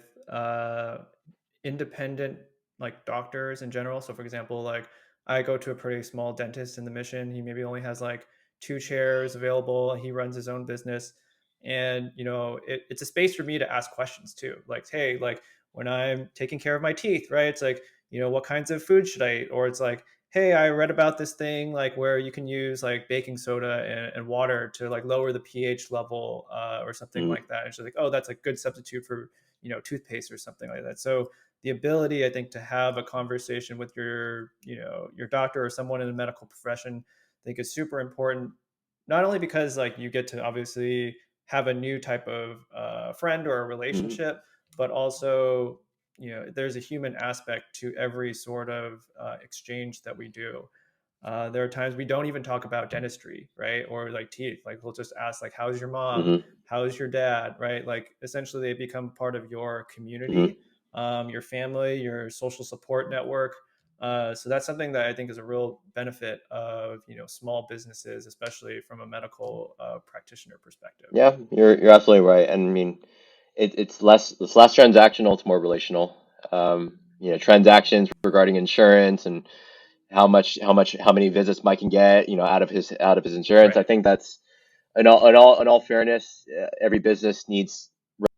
independent, like, doctors in general. So for example, like, I go to a pretty small dentist in the Mission. He maybe only has like two chairs available. He runs his own business. And it's a space for me to ask questions too. Like, hey, like, when I'm taking care of my teeth, right? It's like, what kinds of food should I eat? Or it's like, hey, I read about this thing like where you can use like baking soda and water to like lower the pH level, or something Mm, like that. And she's like, oh, that's a good substitute for toothpaste or something like that. So the ability, I think, to have a conversation with your doctor or someone in the medical profession, I think, is super important. Not only because like you get to obviously have a new type of friend or a mm, relationship, but also there's a human aspect to every sort of exchange that we do. There are times we don't even talk about dentistry, right? Or like teeth. Like, we'll just ask like, how's your mom? mm, How's your dad? Right? Like, essentially they become part of your mm, community, your family, your social support network. So that's something that I think is a real benefit of small businesses, especially from a medical practitioner perspective. Yeah, you're absolutely right. And I mean, it's less transactional, it's more relational. Transactions regarding insurance and how many visits Mike can get, out of his insurance. I Right. think that's in all fairness, every business needs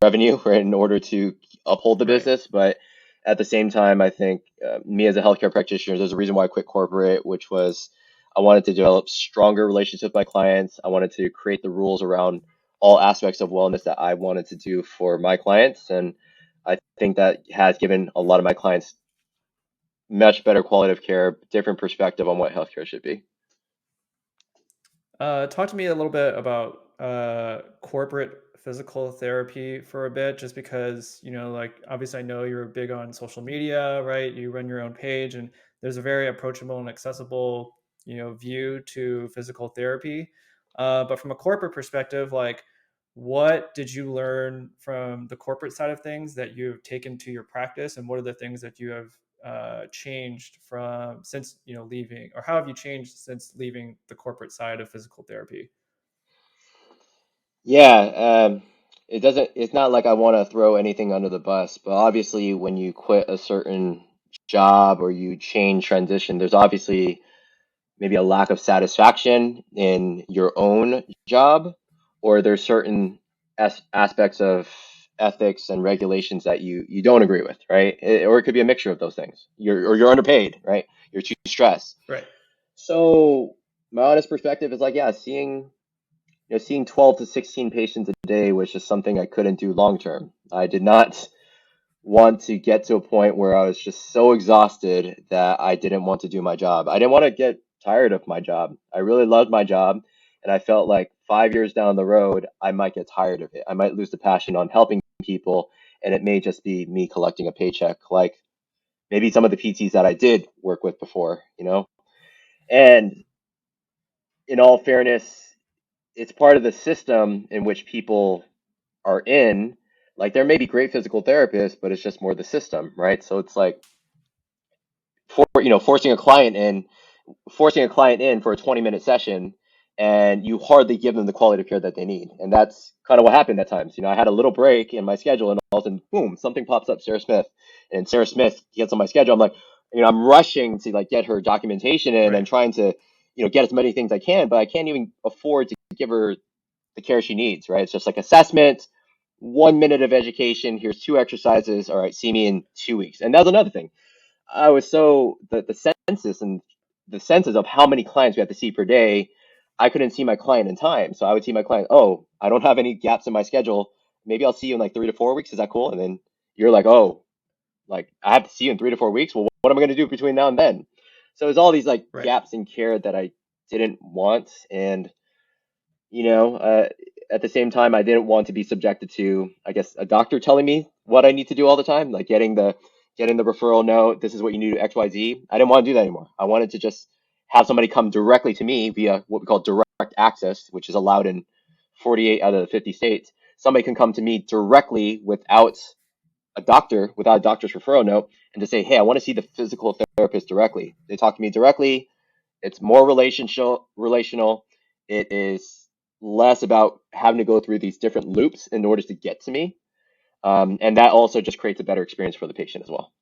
revenue right, in order to uphold the Right. business. But at the same time, I think me as a healthcare practitioner, there's a reason why I quit corporate, which was I wanted to develop stronger relationships with my clients. I wanted to create the rules around all aspects of wellness that I wanted to do for my clients, and I think that has given a lot of my clients much better quality of care, different perspective on what healthcare should be. Talk to me a little bit about corporate physical therapy for a bit, just because, like, obviously I know you're big on social media, right? You run your own page, and there's a very approachable and accessible, view to physical therapy. But from a corporate perspective, like, what did you learn from the corporate side of things that you've taken to your practice, and what are the things that you have changed from since leaving, or how have you changed since leaving the corporate side of physical therapy? Yeah, it's not like I want to throw anything under the bus, but obviously when you quit a certain job or you change transition, there's obviously maybe a lack of satisfaction in your own job, or there's certain aspects of ethics and regulations that you don't agree with, right? Or it could be a mixture of those things. You're underpaid, right? You're too stressed. Right. So my honest perspective is like, yeah, seeing 12 to 16 patients a day was just something I couldn't do long term. I did not want to get to a point where I was just so exhausted that I didn't want to do my job. I didn't want to get tired of my job. I really loved my job, and I felt like 5 years down the road, I might get tired of it. I might lose the passion on helping people, and it may just be me collecting a paycheck, like maybe some of the PTs that I did work with before. And in all fairness, it's part of the system in which people are in. Like there may be great physical therapists, but it's just more the system, right? So it's like forcing a client in for a 20-minute session, and you hardly give them the quality of care that they need. And that's kind of what happened at times. I had a little break in my schedule, and all of a sudden, boom, something pops up, Sarah Smith, and Sarah Smith gets on my schedule. I'm like, I'm rushing to like get her documentation in and Right. trying to, get as many things I can, but I can't even afford to give her the care she needs, right? It's just like assessment, 1 minute of education. Here's two exercises. All right, see me in 2 weeks. And that's another thing. I was so the census and the census of how many clients we have to see per day. I couldn't see my client in time, so I would see my client. Oh, I don't have any gaps in my schedule. Maybe I'll see you in like 3 to 4 weeks. Is that cool? And then you're like, oh, like I have to see you in 3 to 4 weeks. Well, what am I going to do between now and then? So there's all these like Right. gaps in care that I didn't want, and you know, uh, at the same time, I didn't want to be subjected to, I guess, a doctor telling me what I need to do all the time, like getting the referral note. This is what you need to do, X, Y, Z. I didn't want to do that anymore. I wanted to just have somebody come directly to me via what we call direct access, which is allowed in 48 out of the 50 states. Somebody can come to me directly without a doctor's referral note, and to say, hey, I want to see the physical therapist directly. They talk to me directly. It's more relational. It is less about having to go through these different loops in order to get to me. And that also just creates a better experience for the patient as well.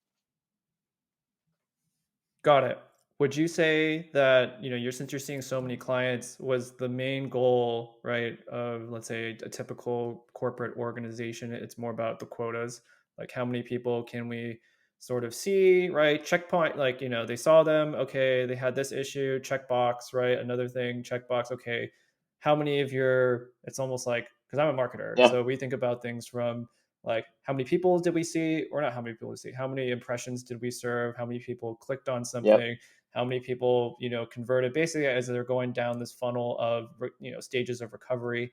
Got it. Would you say that, since you're seeing so many clients, was the main goal, right, of, let's say, a typical corporate organization, it's more about the quotas, like how many people can we sort of see, right? Checkpoint, like, they saw them, okay, they had this issue, checkbox, right? Another thing, checkbox, okay. How many of your, it's almost like, because I'm a marketer, Yeah, so we think about things from like how many people did we see, or not how many people did we see, how many impressions did we serve, how many people clicked on yeah. something, how many people converted, basically as they're going down this funnel of stages of recovery.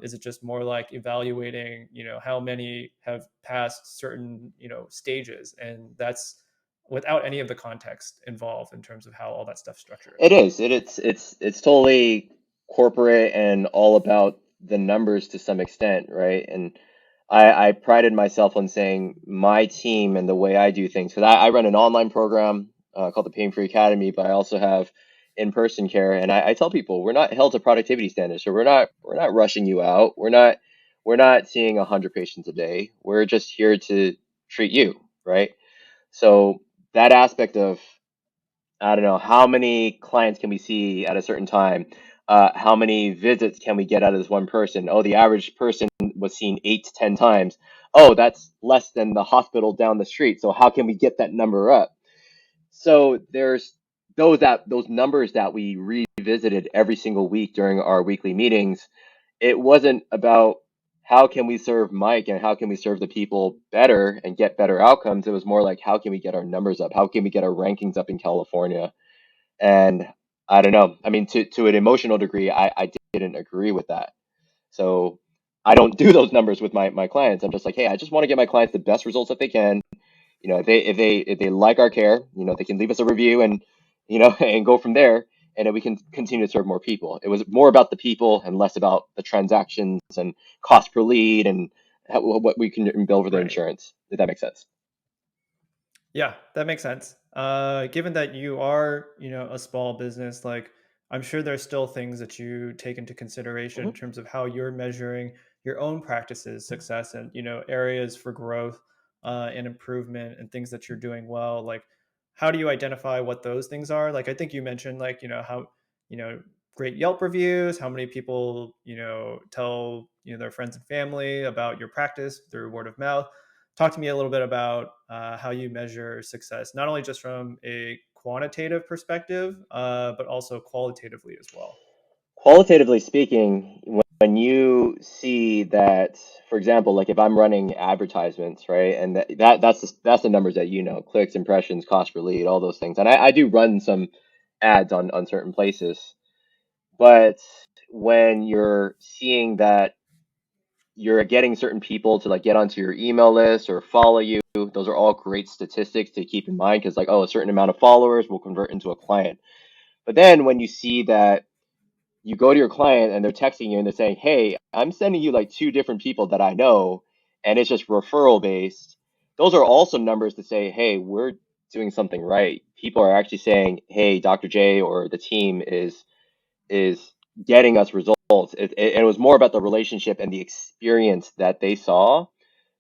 Is it just more like evaluating how many have passed certain stages, and that's without any of the context involved in terms of how all that stuff's structured? It is. It's totally corporate and all about the numbers to some extent, right? And I prided myself on saying my team and the way I do things, because I run an online program. called the Pain Free Academy, but I also have in-person care. And I tell people we're not held to productivity standards, so we're not rushing you out. We're not seeing 100 patients a day. We're just here to treat you, right? So that aspect of, I don't know, how many clients can we see at a certain time? How many visits can we get out of this one person? Oh, the average person was seen 8 to 10 times. Oh, that's less than the hospital down the street. So how can we get that number up? So there's those numbers that we revisited every single week during our weekly meetings. It wasn't about how can we serve Mike and how can we serve the people better and get better outcomes. It was more like how can we get our numbers up? How can we get our rankings up in California? And I don't know. I mean, to an emotional degree, I didn't agree with that. So I don't do those numbers with my clients. I'm just like, hey, I just want to get my clients the best results that they can. If they like our care, they can leave us a review and and go from there, and then we can continue to serve more people. It was more about the people and less about the transactions and cost per lead and what we can bill for the Right. insurance. If that makes sense. Yeah, that makes sense. Given that you are, a small business, like I'm sure there's still things that you take into consideration in Mhm. terms of how you're measuring your own practices success and, areas for growth and improvement and things that you're doing well. Like, how do you identify what those things are? Like, I think you mentioned, like, how, you know, great Yelp reviews, how many people, tell, their friends and family about your practice through word of mouth. Talk to me a little bit about how you measure success, not only just from a quantitative perspective, but also qualitatively as well. Qualitatively speaking, when you see that, for example, like if I'm running advertisements, right, and that's the numbers that clicks, impressions, cost per lead, all those things, and I do run some ads on certain places, but when you're seeing that you're getting certain people to like get onto your email list or follow you, those are all great statistics to keep in mind because like, oh, a certain amount of followers will convert into a client. But then when you see that you go to your client and they're texting you and they're saying, hey, I'm sending you like two different people that I know, and it's just referral based. Those are also numbers to say, hey, we're doing something right. People are actually saying, hey, Dr. J or the team is getting us results. It was more about the relationship and the experience that they saw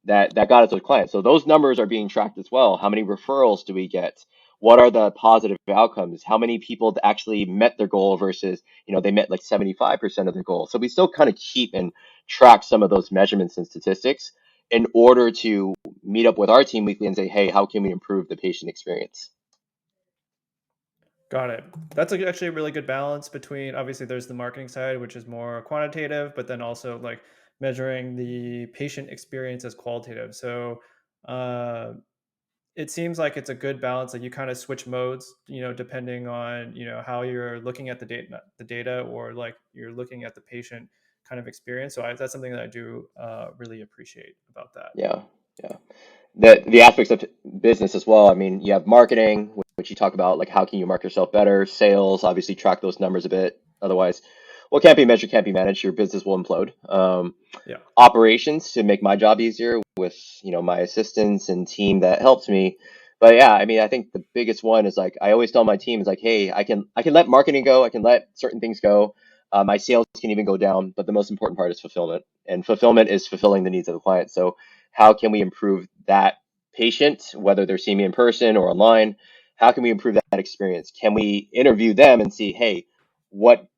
that got us those clients. So those numbers are being tracked as well. How many referrals do we get? What are the positive outcomes? How many people actually met their goal versus, they met like 75% of their goal. So we still kind of keep and track some of those measurements and statistics in order to meet up with our team weekly and say, hey, how can we improve the patient experience? Got it. That's actually a really good balance between obviously there's the marketing side, which is more quantitative, but then also like measuring the patient experience as qualitative. So uh, it seems like it's a good balance. Like you kind of switch modes, depending on how you're looking at the data, or like you're looking at the patient kind of experience. So that's something that I do really appreciate about that. Yeah, yeah. The aspects of business as well. I mean, you have marketing, which you talk about, like how can you market yourself better? Sales, obviously track those numbers a bit. Otherwise, what can't be measured can't be managed. Your business will implode. Yeah. Operations to make my job easier with my assistants and team that helps me. But yeah, I mean, I think the biggest one is like I always tell my team is like, hey, I can let marketing go, I can let certain things go. My sales can even go down, but the most important part is fulfillment, and fulfillment is fulfilling the needs of the client. So how can we improve that patient, whether they're seeing me in person or online? How can we improve that experience? Can we interview them and see, hey, what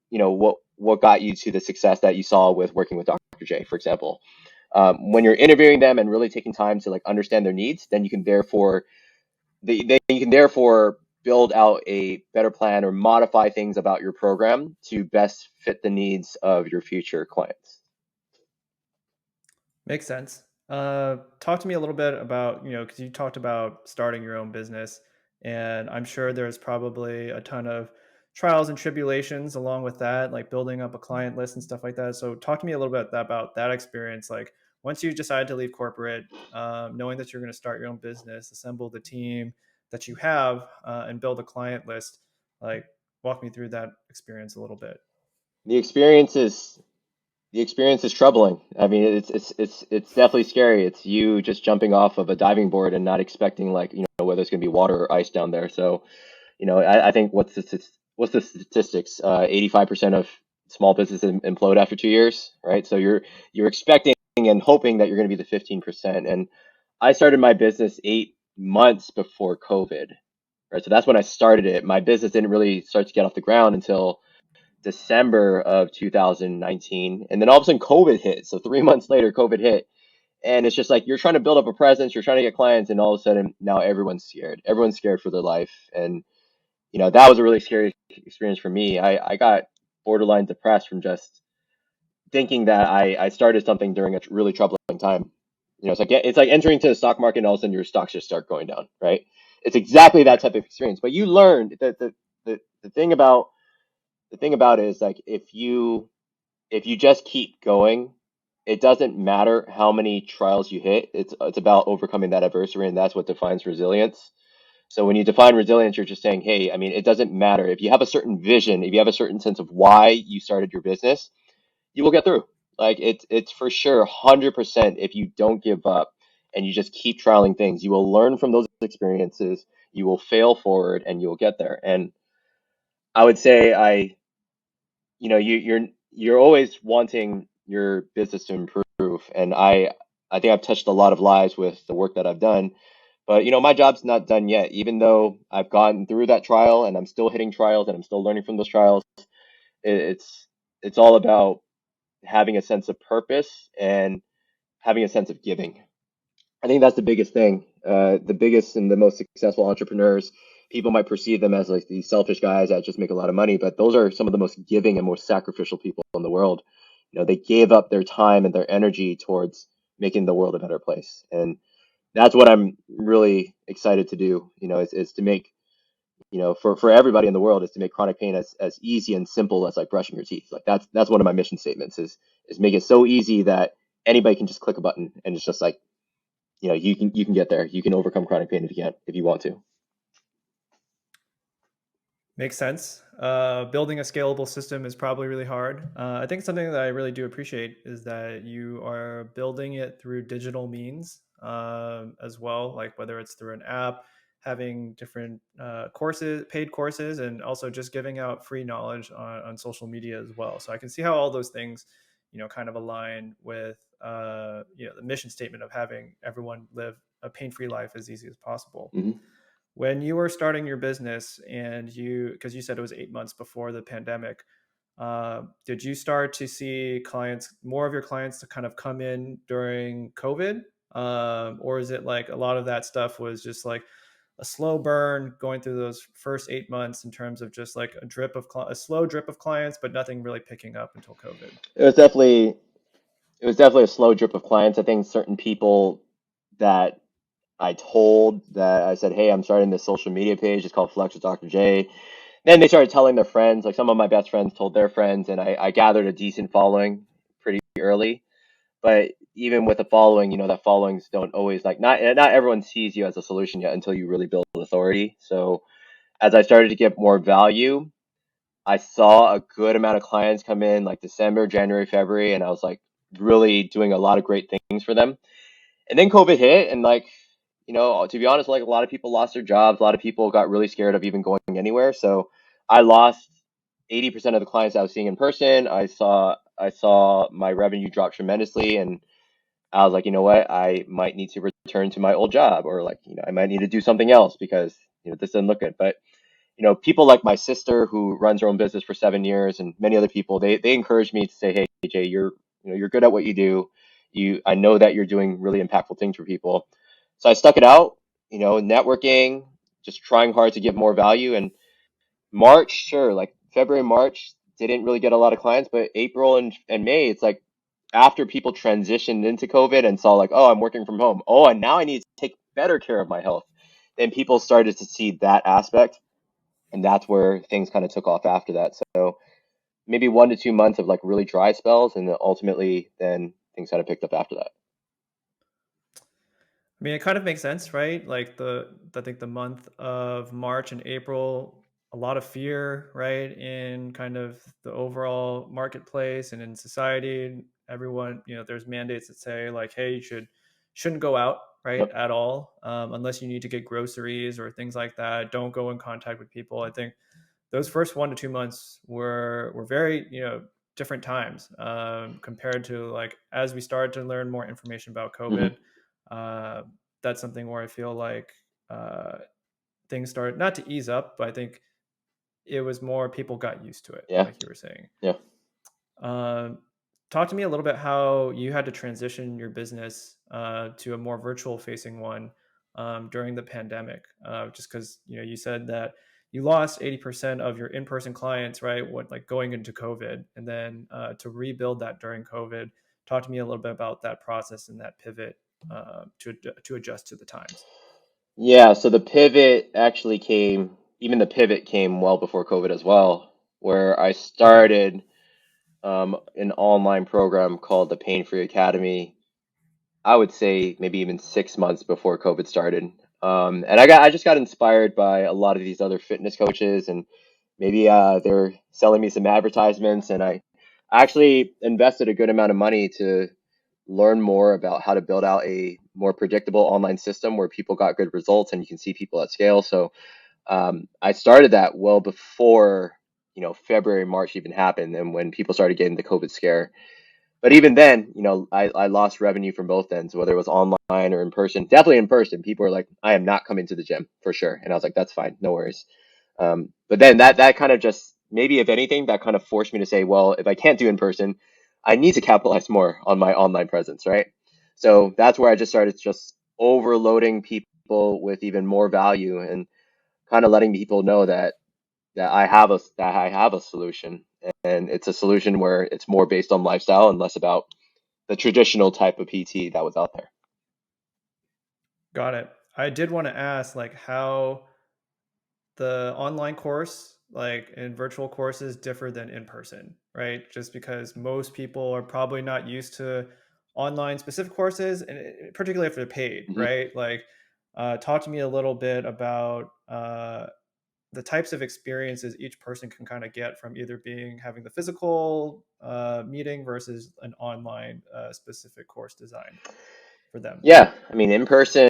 got you to the success that you saw with working with Dr. J, for example? When you're interviewing them and really taking time to like understand their needs, then you can therefore build out a better plan or modify things about your program to best fit the needs of your future clients. Makes sense. Talk to me a little bit about, because you talked about starting your own business, and I'm sure there's probably a ton of trials and tribulations along with that, like building up a client list and stuff like that. So, talk to me a little bit about that experience. Like, once you decide to leave corporate, knowing that you're going to start your own business, assemble the team that you have, and build a client list, like, walk me through that experience a little bit. The experience is the experience is troubling. I mean, it's definitely scary. It's you just jumping off of a diving board and not expecting, like, whether it's going to be water or ice down there. So, I think what's the statistics? 85% of small businesses implode after 2 years, right? So you're expecting and hoping that you're going to be the 15%. And I started my business 8 months before COVID, right? So that's when I started it. My business didn't really start to get off the ground until December of 2019. And then all of a sudden COVID hit. So 3 months later, COVID hit. And it's just like you're trying to build up a presence, you're trying to get clients, and all of a sudden now everyone's scared. Everyone's scared for their life. And that was a really scary experience for me. I got borderline depressed from just thinking that I started something during a really troubling time. It's like entering to the stock market and all of a sudden your stocks just start going down, right? It's exactly that Right. type of experience. But you learned that the thing about it is, like, if you just keep going, it doesn't matter how many trials you hit. It's about overcoming that adversity, and that's what defines resilience. So when you define resilience, you're just saying, hey, I mean, it doesn't matter if you have a certain vision, if you have a certain sense of why you started your business, you will get through. Like, it's for sure 100%. If you don't give up and you just keep trialing things, you will learn from those experiences. You will fail forward, and you will get there. And I would say you're always wanting your business to improve, and I think I've touched a lot of lives with the work that I've done. But my job's not done yet. Even though I've gone through that trial and I'm still hitting trials and I'm still learning from those trials, it's all about having a sense of purpose and having a sense of giving. I think that's the biggest thing. The biggest and the most successful entrepreneurs, people might perceive them as like these selfish guys that just make a lot of money, but those are some of the most giving and most sacrificial people in the world. They gave up their time and their energy towards making the world a better place. And that's what I'm really excited to do, is to make, for everybody in the world, is to make chronic pain as easy and simple as like brushing your teeth. Like that's one of my mission statements, is make it so easy that anybody can just click a button and it's just like, you can get there. You can overcome chronic pain if you want to. Makes sense. Building a scalable system is probably really hard. I think something that I really do appreciate is that you are building it through digital means as well, like whether it's through an app, having different courses, paid courses, and also just giving out free knowledge on social media as well. So I can see how all those things, kind of align with, the mission statement of having everyone live a pain-free life as easy as possible. Hmm. When you were starting your business and because you said it was 8 months before the pandemic, did you start to see more of your clients to kind of come in during COVID? Or is it like a lot of that stuff was just like a slow burn going through those first 8 months in terms of just like a slow drip of clients, but nothing really picking up until COVID? It was definitely it was definitely a slow drip of clients. I think certain people that I told, that I said, hey, I'm starting this social media page. It's called Flex with Dr. J. Then they started telling their friends. Like, some of my best friends told their friends, and I gathered a decent following pretty early. But even with the following, that followings don't always, like, not everyone sees you as a solution yet until you really build authority. So as I started to get more value, I saw a good amount of clients come in like December, January, February, and I was like really doing a lot of great things for them. And then COVID hit, and, like, to be honest, like, a lot of people lost their jobs. A lot of people got really scared of even going anywhere. So I lost 80% of the clients I was seeing in person. I saw my revenue drop tremendously, and I was like, you know what? I might need to return to my old job, or, like, I might need to do something else because this doesn't look good. But people like my sister, who runs her own business for 7 years, and many other people, they encourage me to say, hey, Jay, you're good at what you do. I know that you're doing really impactful things for people. So I stuck it out, networking, just trying hard to give more value. And March, sure, like February, March, didn't really get a lot of clients, but April and May, it's like after people transitioned into COVID and saw, like, oh, I'm working from home. Oh, and now I need to take better care of my health. Then people started to see that aspect, and that's where things kind of took off after that. So maybe 1 to 2 months of like really dry spells, and then ultimately then things kind of picked up after that. I mean, it kind of makes sense, right? Like I think the month of March and April, a lot of fear, right, in kind of the overall marketplace and in society. Everyone, there's mandates that say like, hey, shouldn't go out, right, Yep. at all, unless you need to get groceries or things like that. Don't go in contact with people. I think those first 1 to 2 months were very different times, compared to like as we started to learn more information about Hmm. COVID. Uh, that's something where I feel like things started not to ease up, but I think it was more people got used to it, Yeah. like you were saying. Yeah. Um, Talk to me a little bit how you had to transition your business to a more virtual facing one during the pandemic. Just because you said that you lost 80% of your in person clients, right? What like going into COVID, and then to rebuild that during COVID. Talk to me a little bit about that process and that pivot to adjust to the times. Yeah. So the pivot actually came, even the pivot came well before COVID as well, where I Okay, started an online program called the Pain Free Academy. I would say maybe even 6 months before COVID started. And I just got inspired by a lot of these other fitness coaches, and maybe they're selling me some advertisements, and I actually invested a good amount of money to learn more about how to build out a more predictable online system where people got good results and you can see people at scale. So I started that well before February, March even happened, and when people started getting the COVID scare. But even then, I lost revenue from both ends, whether it was online or in person. Definitely in person. People were like, I am not coming to the gym for sure. And I was like, that's fine, no worries. But then that kind of just, maybe if anything, that kind of forced me to say, well, if I can't do in person, I need to capitalize more on my online presence, right? So that's where I just started just overloading people with even more value and kind of letting people know that I have a solution, and it's a solution where it's more based on lifestyle and less about the traditional type of PT that was out there. got it. I did want to ask like how the online course like in virtual courses differ than in person, right? Just because most people are probably not used to online specific courses, and particularly if they're paid, Hmm. right? Like talk to me a little bit about the types of experiences each person can kind of get from either being having the physical meeting versus an online specific course designed for them. Yeah, I mean, in person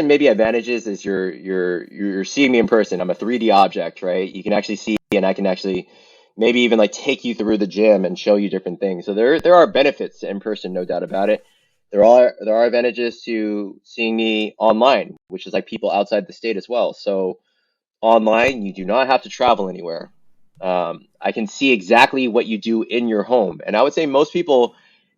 maybe advantages is you're seeing me in person. I'm a 3D object, right? You can actually see, and I can actually maybe even like take you through the gym and show you different things. So there are benefits to in person, no doubt about it. There are advantages to seeing me online, which is like people outside the state as well. So online, you do not have to travel anywhere. I can see exactly what you do in your home. And I would say most people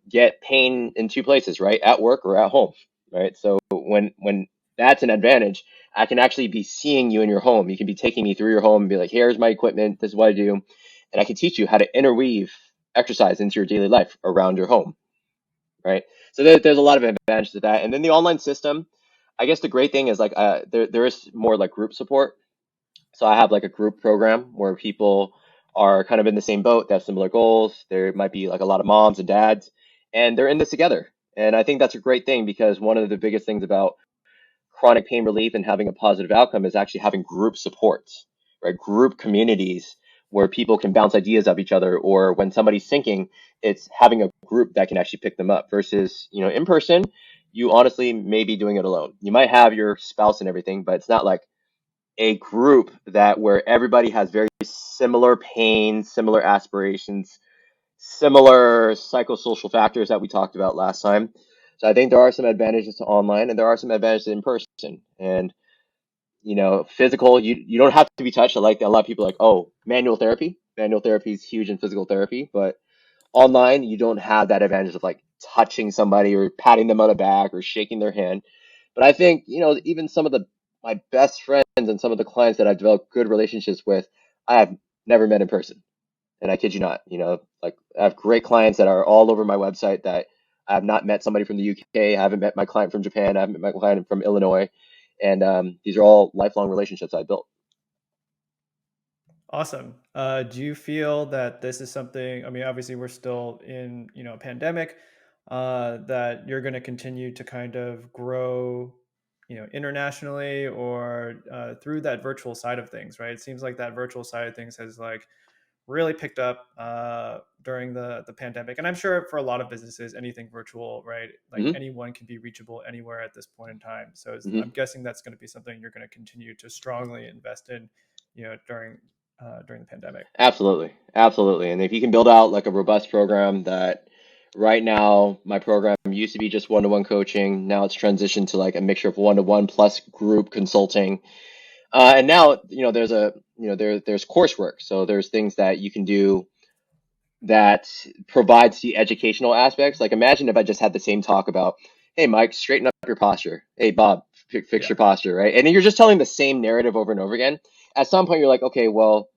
get pain in two places, right? At work or at home, right? So when that's an advantage, I can actually be seeing you in your home. You can be taking me through your home and be like, here's my equipment, this is what I do. And I can teach you how to interweave exercise into your daily life around your home, right? So there's a lot of advantages to that. And then the online system, I guess the great thing is like there is more like group support. So I have like a group program where people are kind of in the same boat, they have similar goals. There might be like a lot of moms and dads, and they're in this together. And I think that's a great thing because one of the biggest things about chronic pain relief and having a positive outcome is actually having group supports, right? Group communities where people can bounce ideas off each other, or when somebody's sinking, it's having a group that can actually pick them up versus, in person, you honestly may be doing it alone. You might have your spouse and everything, but it's not like a group that where everybody has very similar pain, similar aspirations, similar psychosocial factors that we talked about last time. So I think there are some advantages to online and there are some advantages to in person. And physical, you don't have to be touched. I like that a lot of people are like, oh, manual therapy. Manual therapy is huge in physical therapy, but online you don't have that advantage of like touching somebody or patting them on the back or shaking their hand. But I think, even some of the my best friends and some of the clients that I've developed good relationships with, I have never met in person. And I kid you not, like I have great clients that are all over my website that I have not met somebody from the UK. I haven't met my client from Japan. I haven't met my client from Illinois. And these are all lifelong relationships I built. Awesome. Do you feel that this is something? I mean, obviously, we're still in a pandemic. That you're going to continue to kind of grow internationally or through that virtual side of things, right? It seems like that virtual side of things has like really picked up during the pandemic, and I'm sure for a lot of businesses, anything virtual, right? Like Hmm. anyone can be reachable anywhere at this point in time. So I'm Hmm. guessing that's going to be something you're going to continue to strongly invest in, during the pandemic. Absolutely, absolutely. And if you can build out like a robust program that right now my program used to be just one-to-one coaching, now it's transitioned to like a mixture of one-to-one plus group consulting. And now, there's there's coursework. So there's things that you can do that provides the educational aspects. Like imagine if I just had the same talk about, hey, Mike, straighten up your posture. Hey, Bob, fix Yeah, your posture, right? And then you're just telling the same narrative over and over again. At some point, you're like, okay, well,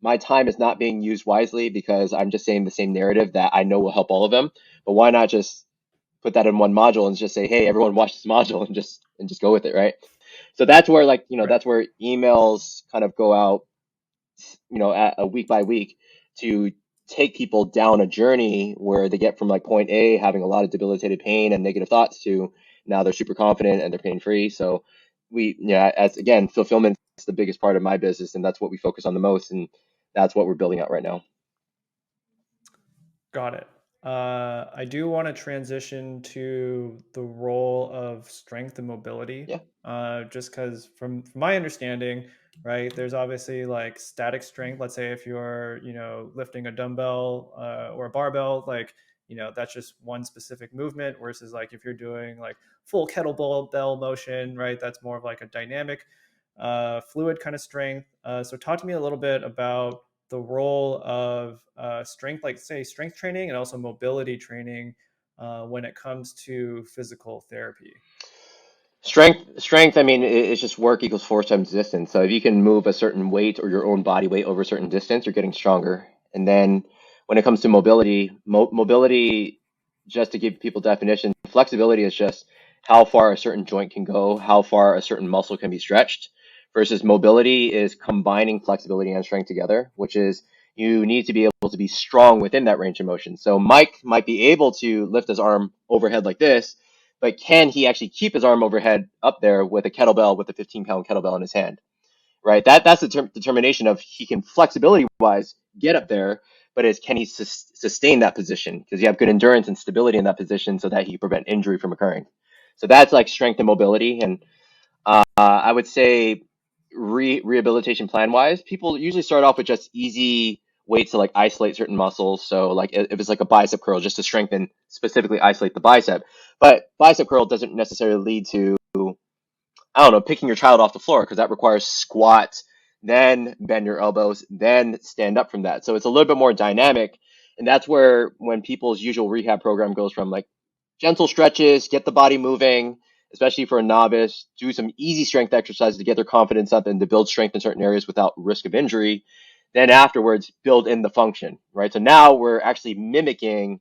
my time is not being used wisely because I'm just saying the same narrative that I know will help all of them. But why not just put that in one module and just say, hey, everyone watch this module and just go with it, right? So that's where right. that's where emails kind of go out, at a week by week to take people down a journey where they get from like point A, having a lot of debilitated pain and negative thoughts, to now they're super confident and they're pain free. So as again, fulfillment is the biggest part of my business, and that's what we focus on the most, and that's what we're building out right now. Got it. I do want to transition to the role of strength and mobility, Yeah. just because from my understanding, right, there's obviously like static strength. Let's say if you're, lifting a dumbbell or a barbell, like, that's just one specific movement, versus like if you're doing like full kettlebell bell motion, right, that's more of like a dynamic, fluid kind of strength. So talk to me a little bit about the role of strength, like say strength training and also mobility training when it comes to physical therapy. Strength. I mean, it's just work equals force times distance. So if you can move a certain weight or your own body weight over a certain distance, you're getting stronger. And then when it comes to mobility, mobility, just to give people definition, flexibility is just how far a certain joint can go, how far a certain muscle can be stretched. Versus mobility is combining flexibility and strength together, which is you need to be able to be strong within that range of motion. So Mike might be able to lift his arm overhead like this, but can he actually keep his arm overhead up there with a kettlebell, with a 15-pound kettlebell in his hand, right? That's the determination of he can flexibility wise get up there, but can he sustain that position? Because you have good endurance and stability in that position so that he can prevent injury from occurring. So that's like strength and mobility. And I would say rehabilitation plan wise, people usually start off with just easy weights to like isolate certain muscles. So like if it's like a bicep curl, just to strengthen, specifically isolate the bicep. But bicep curl doesn't necessarily lead to, I don't know, picking your child off the floor, because that requires squat, then bend your elbows, then stand up from that. So it's a little bit more dynamic. And that's where when people's usual rehab program goes from like gentle stretches, get the body moving, especially for a novice, do some easy strength exercises to get their confidence up and to build strength in certain areas without risk of injury. Then afterwards, build in the function, right? So now we're actually mimicking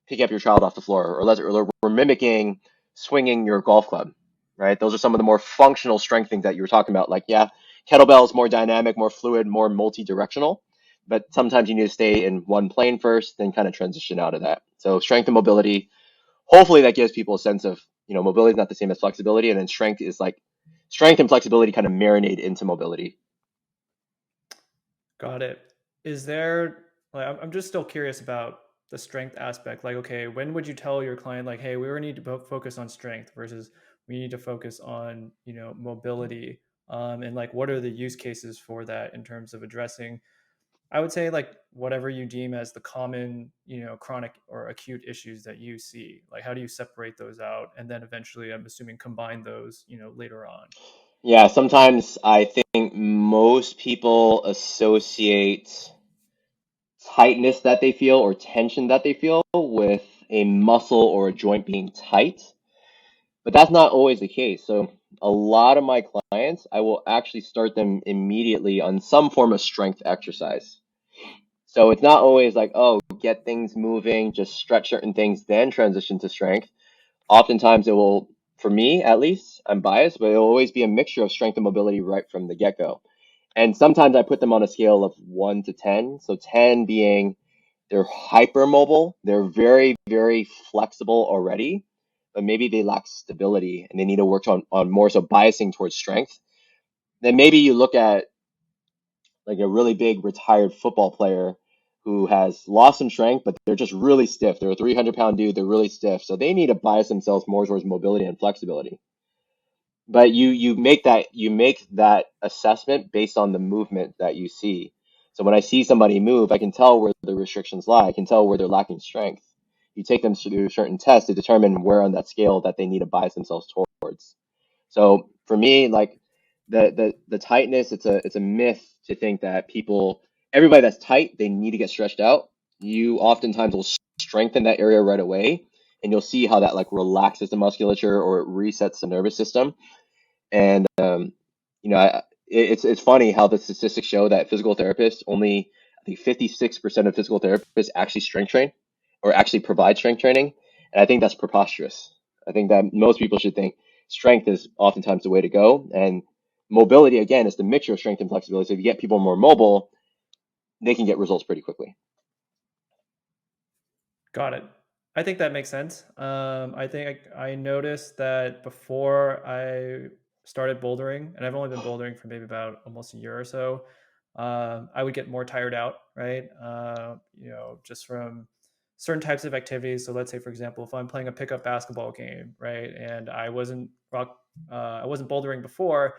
picking up your child off the floor, or we're mimicking swinging your golf club, right? Those are some of the more functional strength things that you were talking about. Like, yeah, kettlebell is more dynamic, more fluid, more multi-directional, but sometimes you need to stay in one plane first, then kind of transition out of that. So strength and mobility, hopefully that gives people a sense of, mobility is not the same as flexibility, and then strength is like strength and flexibility kind of marinate into mobility. Got it. Is there like I'm just still curious about the strength aspect. Like, okay, when would you tell your client like, hey, we really need to focus on strength versus we need to focus on mobility, and like what are the use cases for that in terms of addressing, I would say, like whatever you deem as the common, chronic or acute issues that you see. Like, how do you separate those out, and then eventually, I'm assuming, combine those, later on. Yeah, sometimes I think most people associate tightness that they feel or tension that they feel with a muscle or a joint being tight, but that's not always the case. So a lot of my clients, I will actually start them immediately on some form of strength exercise. So it's not always like, oh, get things moving, just stretch certain things, then transition to strength. Oftentimes it will, for me at least, I'm biased, but it'll always be a mixture of strength and mobility right from the get-go. And sometimes I put them on a scale of 1 to 10. So 10 being they're hypermobile, they're very, very flexible already, maybe they lack stability and they need to work on more so biasing towards strength, then maybe you look at like a really big retired football player who has lost some strength, but they're just really stiff. They're a 300-pound dude. They're really stiff. So they need to bias themselves more towards mobility and flexibility. But you make that assessment based on the movement that you see. So when I see somebody move, I can tell where the restrictions lie. I can tell where they're lacking strength. You take them through certain tests to determine where on that scale that they need to bias themselves towards. So for me, like the tightness, it's a myth to think that everybody that's tight, they need to get stretched out. You oftentimes will strengthen that area right away, and you'll see how that like relaxes the musculature or it resets the nervous system. And it's funny how the statistics show that physical therapists only, I think 56% of physical therapists actually strength train or actually provide strength training, and I think that's preposterous. I think that most people should think strength is oftentimes the way to go, and mobility again is the mixture of strength and flexibility. So if you get people more mobile, they can get results pretty quickly. Got it. I think that makes sense. I think I noticed that before I started bouldering, and I've only been bouldering for maybe about almost a year or so, I would get more tired out, right? Just from certain types of activities. So let's say, for example, if I'm playing a pickup basketball game, right, and I wasn't bouldering before,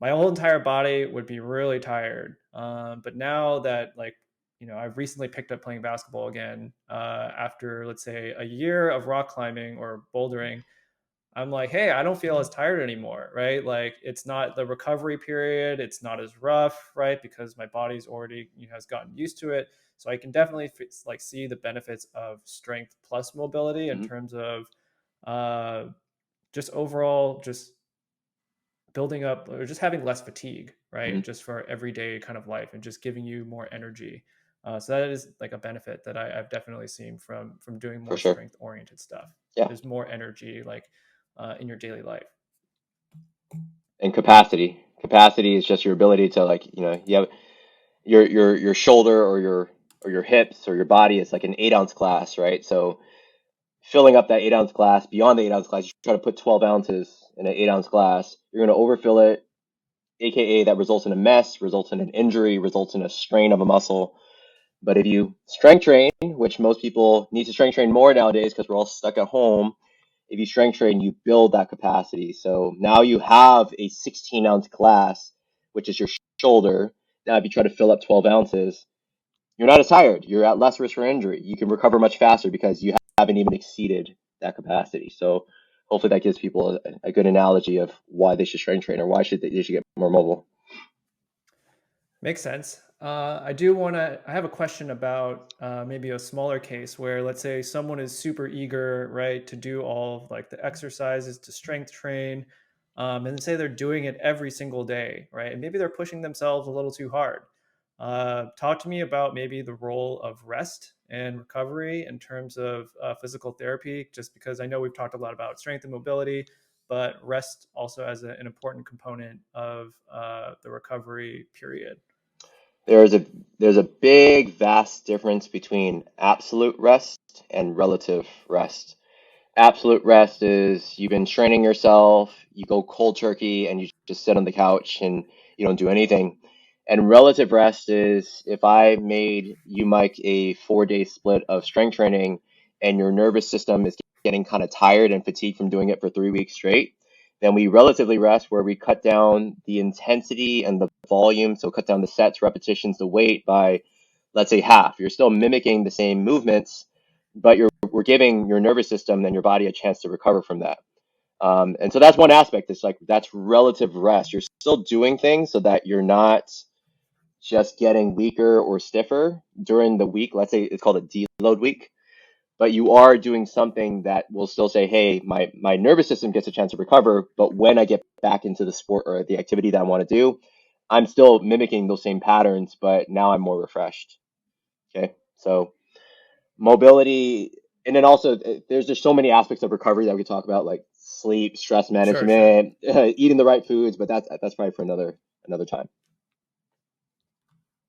my whole entire body would be really tired. But now that I've recently picked up playing basketball again after, let's say, a year of rock climbing or bouldering. I'm like, hey, I don't feel as tired anymore, right? Like it's not the recovery period, it's not as rough, right? Because my body's already has gotten used to it. So I can definitely see the benefits of strength plus mobility in Mm-hmm. terms of uh, just overall just building up or just having less fatigue, right? Mm-hmm. Just for everyday kind of life and just giving you more energy. So that is like a benefit that I've definitely seen from doing For more sure. strength oriented stuff. Yeah. There's more energy in your daily life. And capacity is just your ability to like you have your shoulder or your hips or your body is like an 8-ounce glass, right? So filling up that 8-ounce glass, beyond the 8-ounce glass, you try to put 12 ounces in an 8-ounce glass, you're going to overfill it, aka that results in a mess, results in an injury, results in a strain of a muscle. But if you strength train, which most people need to strength train more nowadays because we're all stuck at home, if you strength train, you build that capacity. So now you have a 16-ounce glass, which is your shoulder. Now, if you try to fill up 12 ounces, you're not as tired. You're at less risk for injury. You can recover much faster because you haven't even exceeded that capacity. So hopefully that gives people a good analogy of why they should strength train or why they should get more mobile. Makes sense. I have a question about maybe a smaller case where, let's say, someone is super eager, right, to do all of like the exercises to strength train, and say they're doing it every single day, right, and maybe they're pushing themselves a little too hard. Talk to me about maybe the role of rest and recovery in terms of physical therapy, just because I know we've talked a lot about strength and mobility, but rest also as an important component of the recovery period. There's a there's a big vast difference between absolute rest and relative rest. Absolute rest is you've been training yourself, you go cold turkey and you just sit on the couch and you don't do anything. And relative rest is if I made you, Mike, a 4-day split of strength training and your nervous system is getting kind of tired and fatigued from doing it for 3 weeks straight, then we relatively rest where we cut down the intensity and the volume. So cut down the sets, repetitions, the weight by, let's say, half. You're still mimicking the same movements, but we're giving your nervous system and your body a chance to recover from that. And so that's one aspect. It's like that's relative rest. You're still doing things so that you're not just getting weaker or stiffer during the week. Let's say it's called a deload week, but you are doing something that will still say, hey, my nervous system gets a chance to recover, but when I get back into the sport or the activity that I want to do, I'm still mimicking those same patterns, but now I'm more refreshed. Okay, so mobility, and then also there's just so many aspects of recovery that we talk about, like sleep, stress Sure, sure. management, eating the right foods, but that's probably for another time.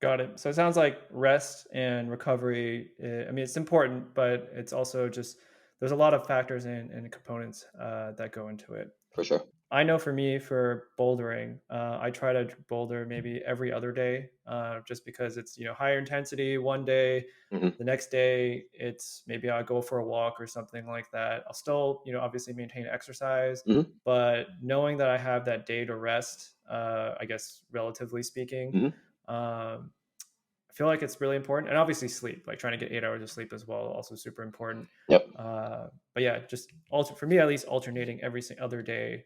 Got it. So it sounds like rest and recovery, I mean, it's important, but it's also just there's a lot of factors and components that go into it. For sure. I know for me, for bouldering, I try to boulder maybe every other day, just because it's higher intensity one day. Hmm. The next day, it's maybe I'll go for a walk or something like that. I'll still obviously maintain exercise, Hmm. but knowing that I have that day to rest, I guess relatively speaking, Hmm. um, I feel like it's really important, and obviously sleep, like trying to get 8 hours of sleep as well, also super important. Yep. But yeah, just for me at least, alternating every other day,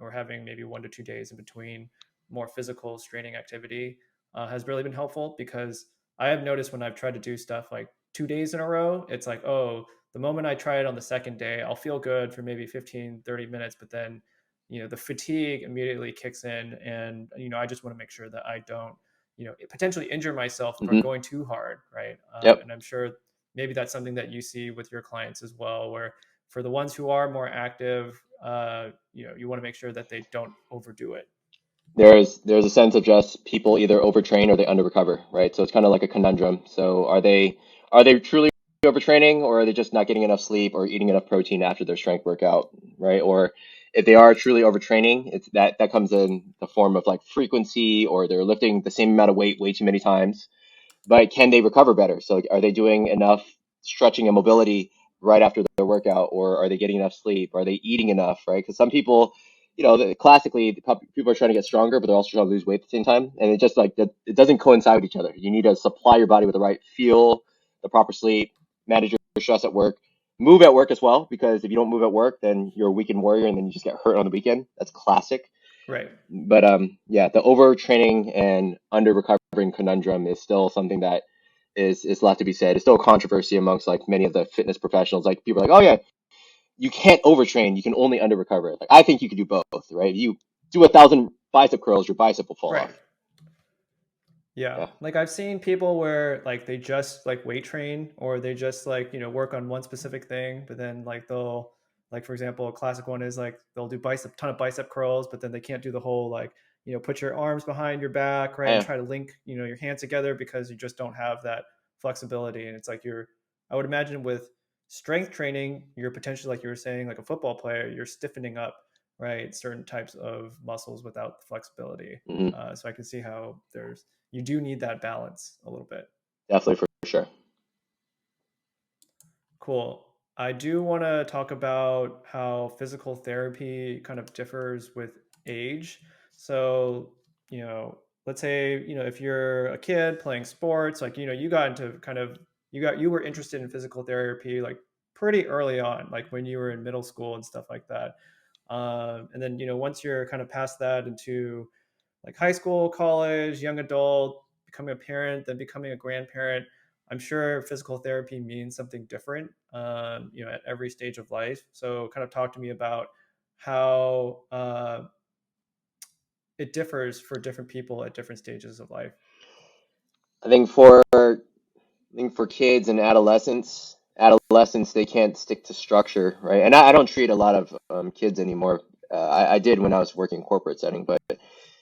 or having maybe 1 to 2 days in between more physical straining activity has really been helpful, because I have noticed when I've tried to do stuff like 2 days in a row, it's like, oh, the moment I try it on the second day, I'll feel good for maybe 15-30 minutes, but then the fatigue immediately kicks in, and I just want to make sure that I don't potentially injure myself if I'm Hmm. going too hard, right? Yep. And I'm sure maybe that's something that you see with your clients as well, where for the ones who are more active, you want to make sure that they don't overdo it. There's a sense of just people either overtrain or they underrecover, right? So it's kind of like a conundrum. So are they truly overtraining, or are they just not getting enough sleep or eating enough protein after their strength workout, right? Or if they are truly overtraining, it's that comes in the form of like frequency, or they're lifting the same amount of weight way too many times, but can they recover better? So like, are they doing enough stretching and mobility right after their workout, or are they getting enough sleep? Are they eating enough, right? Because some people, classically, people are trying to get stronger, but they're also trying to lose weight at the same time, and it just like it doesn't coincide with each other. You need to supply your body with the right fuel, the proper sleep, manage your stress at work, move at work as well, because if you don't move at work, then you're a weekend warrior, and then you just get hurt on the weekend. That's classic. Right. But yeah, the overtraining and under recovering conundrum is still something that is left to be said. It's still a controversy amongst like many of the fitness professionals. Like people are like, oh yeah, you can't overtrain, you can only under recover. Like I think you could do both, right? You do 1,000 bicep curls, your bicep will fall Right. off. Yeah. Yeah, Like I've seen people where like they just like weight train, or they just like, work on one specific thing, but then like they'll, like for example, a classic one is like they'll do ton of bicep curls, but then they can't do the whole like, put your arms behind your back, right? And yeah. try to link, your hands together, because you just don't have that flexibility. And it's like I would imagine with strength training, you're potentially, like you were saying, like a football player, you're stiffening up, right? Certain types of muscles without the flexibility. Hmm. So I can see how you do need that balance a little bit. Definitely for sure. Cool. I do want to talk about how physical therapy kind of differs with age. So, let's say, if you're a kid playing sports, like, you got into kind of, you were interested in physical therapy like pretty early on, like when you were in middle school and stuff like that. And then, once you're kind of past that into like high school, college, young adult, becoming a parent, then becoming a grandparent, I'm sure physical therapy means something different, at every stage of life. So, kind of talk to me about how it differs for different people at different stages of life. I think for kids and adolescents they can't stick to structure, right? And I don't treat a lot of kids anymore. I did when I was working in corporate setting, but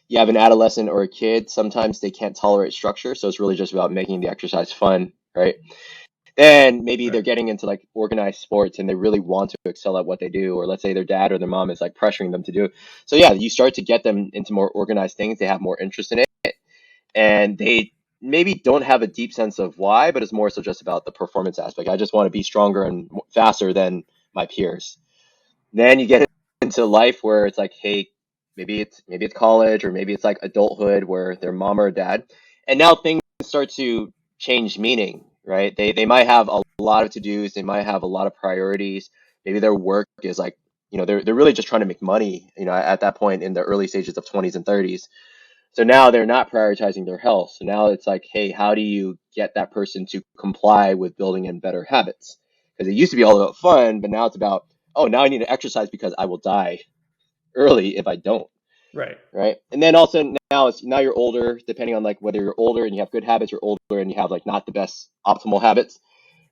you have an adolescent or a kid, sometimes they can't tolerate structure, so it's really just about making the exercise fun, right? Then maybe they're Right. getting into like organized sports and they really want to excel at what they do, or let's say their dad or their mom is like pressuring them to do. So yeah, you start to get them into more organized things. They have more interest in it, and they maybe don't have a deep sense of why, but it's more so just about the performance aspect. I just want to be stronger and faster than my peers. Then you get into life where it's like, hey, maybe it's college, or maybe it's like adulthood where their mom or dad, and now things start to change meaning, right? They might have a lot of to dos, they might have a lot of priorities. Maybe their work is like, they're really just trying to make money, at that point in the early stages of 20s and 30s. So now they're not prioritizing their health. So now it's like, hey, how do you get that person to comply with building in better habits? Because it used to be all about fun, but now it's about, oh, now I need to exercise because I will die early if I don't, Right. right? And then also now you're older, depending on like whether you're older and you have good habits, or older and you have like not the best optimal habits.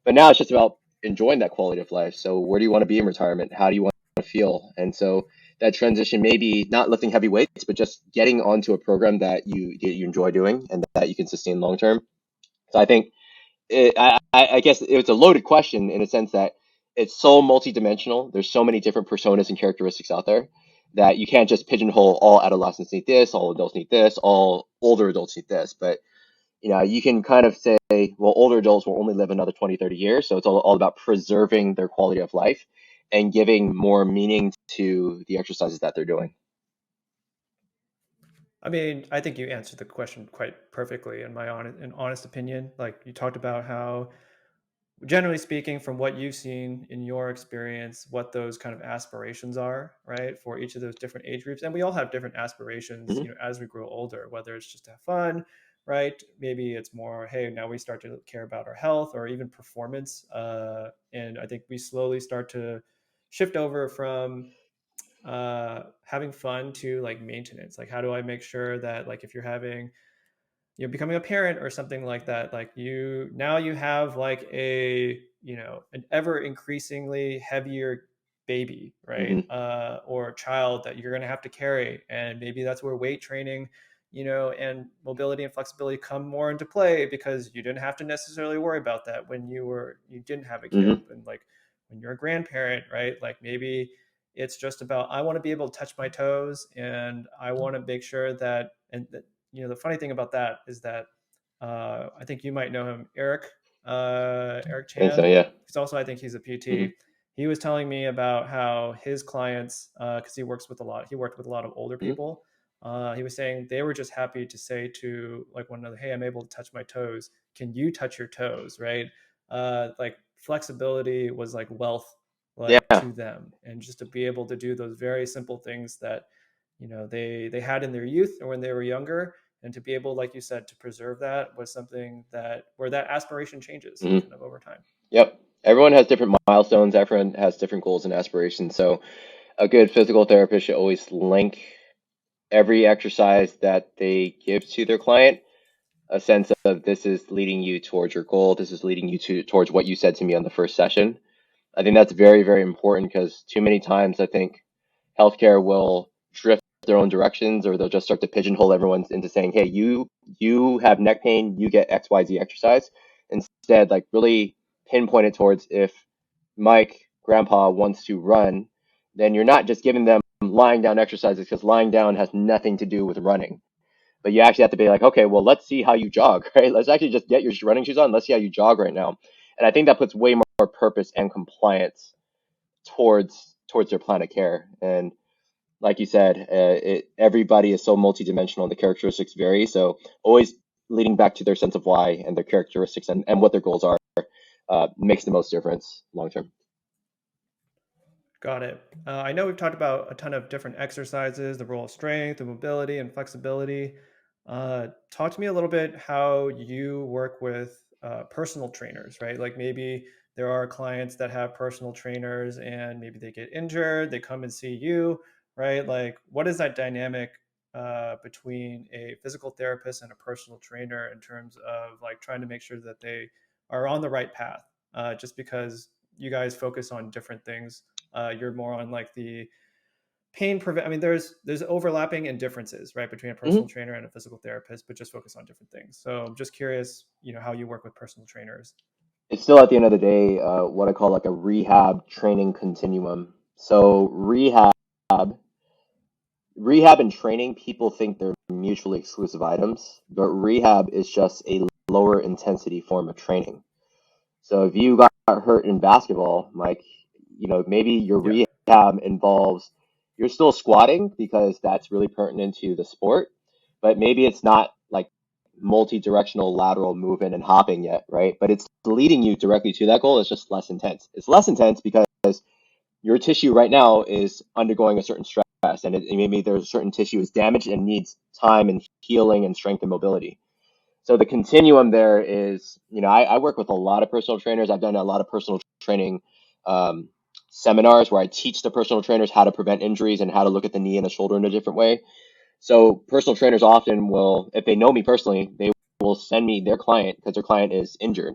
But now it's just about enjoying that quality of life. So where do you want to be in retirement? How do you want to feel? And so that transition, maybe not lifting heavy weights, but just getting onto a program that you enjoy doing and that you can sustain long term. So I think I guess it's a loaded question in a sense that it's so multidimensional. There's so many different personas and characteristics out there that you can't just pigeonhole all adolescents need this, all adults need this, all older adults need this. But you can kind of say, well, older adults will only live another 20, 30 years. So it's all about preserving their quality of life and giving more meaning to the exercises that they're doing. I mean, I think you answered the question quite perfectly in my honest opinion. Like you talked about how, generally speaking, from what you've seen in your experience, what those kind of aspirations are, right, for each of those different age groups. And we all have different aspirations, Mm-hmm. as we grow older, whether it's just to have fun, right? Maybe it's more, hey, now we start to care about our health or even performance. And I think we slowly start to shift over from having fun to like maintenance. Like, how do I make sure that, like, if you're becoming a parent or something like that, like you have like an ever increasingly heavier baby, right? Mm-hmm. Or child that you're going to have to carry, and maybe that's where weight training, and mobility and flexibility come more into play, because you didn't have to necessarily worry about that when you didn't have a kid. Mm-hmm. And like when you're a grandparent, right, like maybe it's just about, I want to be able to touch my toes, and I want to make sure that, and the funny thing about that is that I think you might know him, Eric I think so, Chan. yeah. He's also, I think he's a Mm-hmm. PT. He was telling me about how his clients, because he worked with a lot of older Mm-hmm. people. He was saying they were just happy to say to like one another, "Hey, I'm able to touch my toes. Can you touch your toes?" Right? Like flexibility was like wealth, like Yeah. to them, and just to be able to do those very simple things that they had in their youth or when they were younger, and to be able, like you said, to preserve that was something that where that aspiration changes Mm-hmm. kind of over time. Yep. Everyone has different milestones. Everyone has different goals and aspirations. So a good physical therapist should always link every exercise that they give to their client a sense of, this is leading you towards your goal. This is leading you towards what you said to me on the first session. I think that's very, very important, because too many times I think healthcare will drift their own directions, or they'll just start to pigeonhole everyone into saying, hey, you have neck pain, you get XYZ exercise. Instead, like, really pinpoint it towards, if Mike, grandpa, wants to run, then you're not just giving them lying down exercises, because lying down has nothing to do with running. But you actually have to be like, okay, well, let's see how you jog, right? Let's actually just get your running shoes on. Let's see how you jog right now. And I think that puts way more purpose and compliance towards their plan of care. And like you said, everybody is so multidimensional, and the characteristics vary. So always leading back to their sense of why and their characteristics, and what their goals are, makes the most difference long term. Got it. I know we've talked about a ton of different exercises, the role of strength and mobility and flexibility. Talk to me a little bit how you work with personal trainers, right? Like maybe there are clients that have personal trainers and maybe they get injured, they come and see you, right? Like what is that dynamic between a physical therapist and a personal trainer in terms of like trying to make sure that they are on the right path? Just because you guys focus on different things, you're more on like the pain prevent. I mean, there's overlapping and differences, right, between a personal Mm-hmm. trainer and a physical therapist, but just focus on different things. So I'm just curious, how you work with personal trainers. It's still, at the end of the day, what I call like a rehab training continuum. So rehab and training, people think they're mutually exclusive items, but rehab is just a lower intensity form of training. So if you got hurt in basketball, Mike, maybe your Yeah. rehab involves, you're still squatting because that's really pertinent to the sport, but maybe it's not like multi-directional lateral movement and hopping yet, right? But it's leading you directly to that goal. It's just less intense. It's less intense because your tissue right now is undergoing a certain stress, and maybe there's a certain tissue is damaged and needs time and healing and strength and mobility. So the continuum there is, I work with a lot of personal trainers. I've done a lot of personal training um, seminars where I teach the personal trainers how to prevent injuries and how to look at the knee and the shoulder in a different way. So personal trainers often will, if they know me personally, they will send me their client because their client is injured,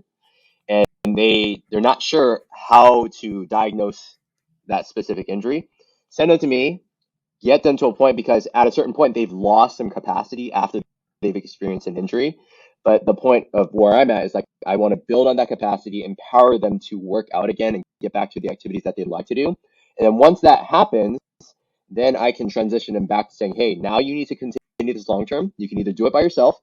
and they're not sure how to diagnose that specific injury. Send them to me, get them to a point, because at a certain point they've lost some capacity after they've experienced an injury. But the point of where I'm at is like, I want to build on that capacity, empower them to work out again and get back to the activities that they'd like to do. And then once that happens, then I can transition them back to saying, hey, now you need to continue this long term. You can either do it by yourself,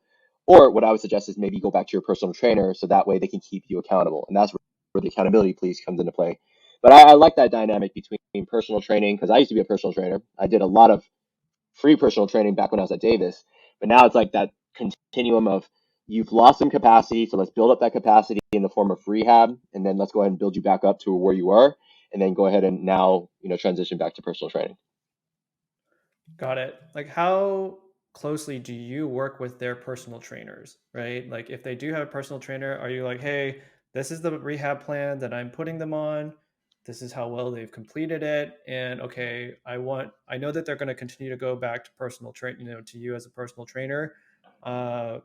or what I would suggest is maybe go back to your personal trainer so that way they can keep you accountable. And that's where the accountability piece comes into play. But I like that dynamic between personal training, because I used to be a personal trainer. I did a lot of free personal training back when I was at Davis. But now it's like that continuum of you've lost some capacity, so let's build up that capacity in the form of rehab, and then let's go ahead and build you back up to where you are, and then go ahead and now transition back to personal training. Got it. Like, how closely do you work with their personal trainers, right? Like, if they do have a personal trainer, are you like, hey, this is the rehab plan that I'm putting them on. This is how well they've completed it. And okay, I know that they're going to continue to go back to personal train, to you as a personal trainer. Uh,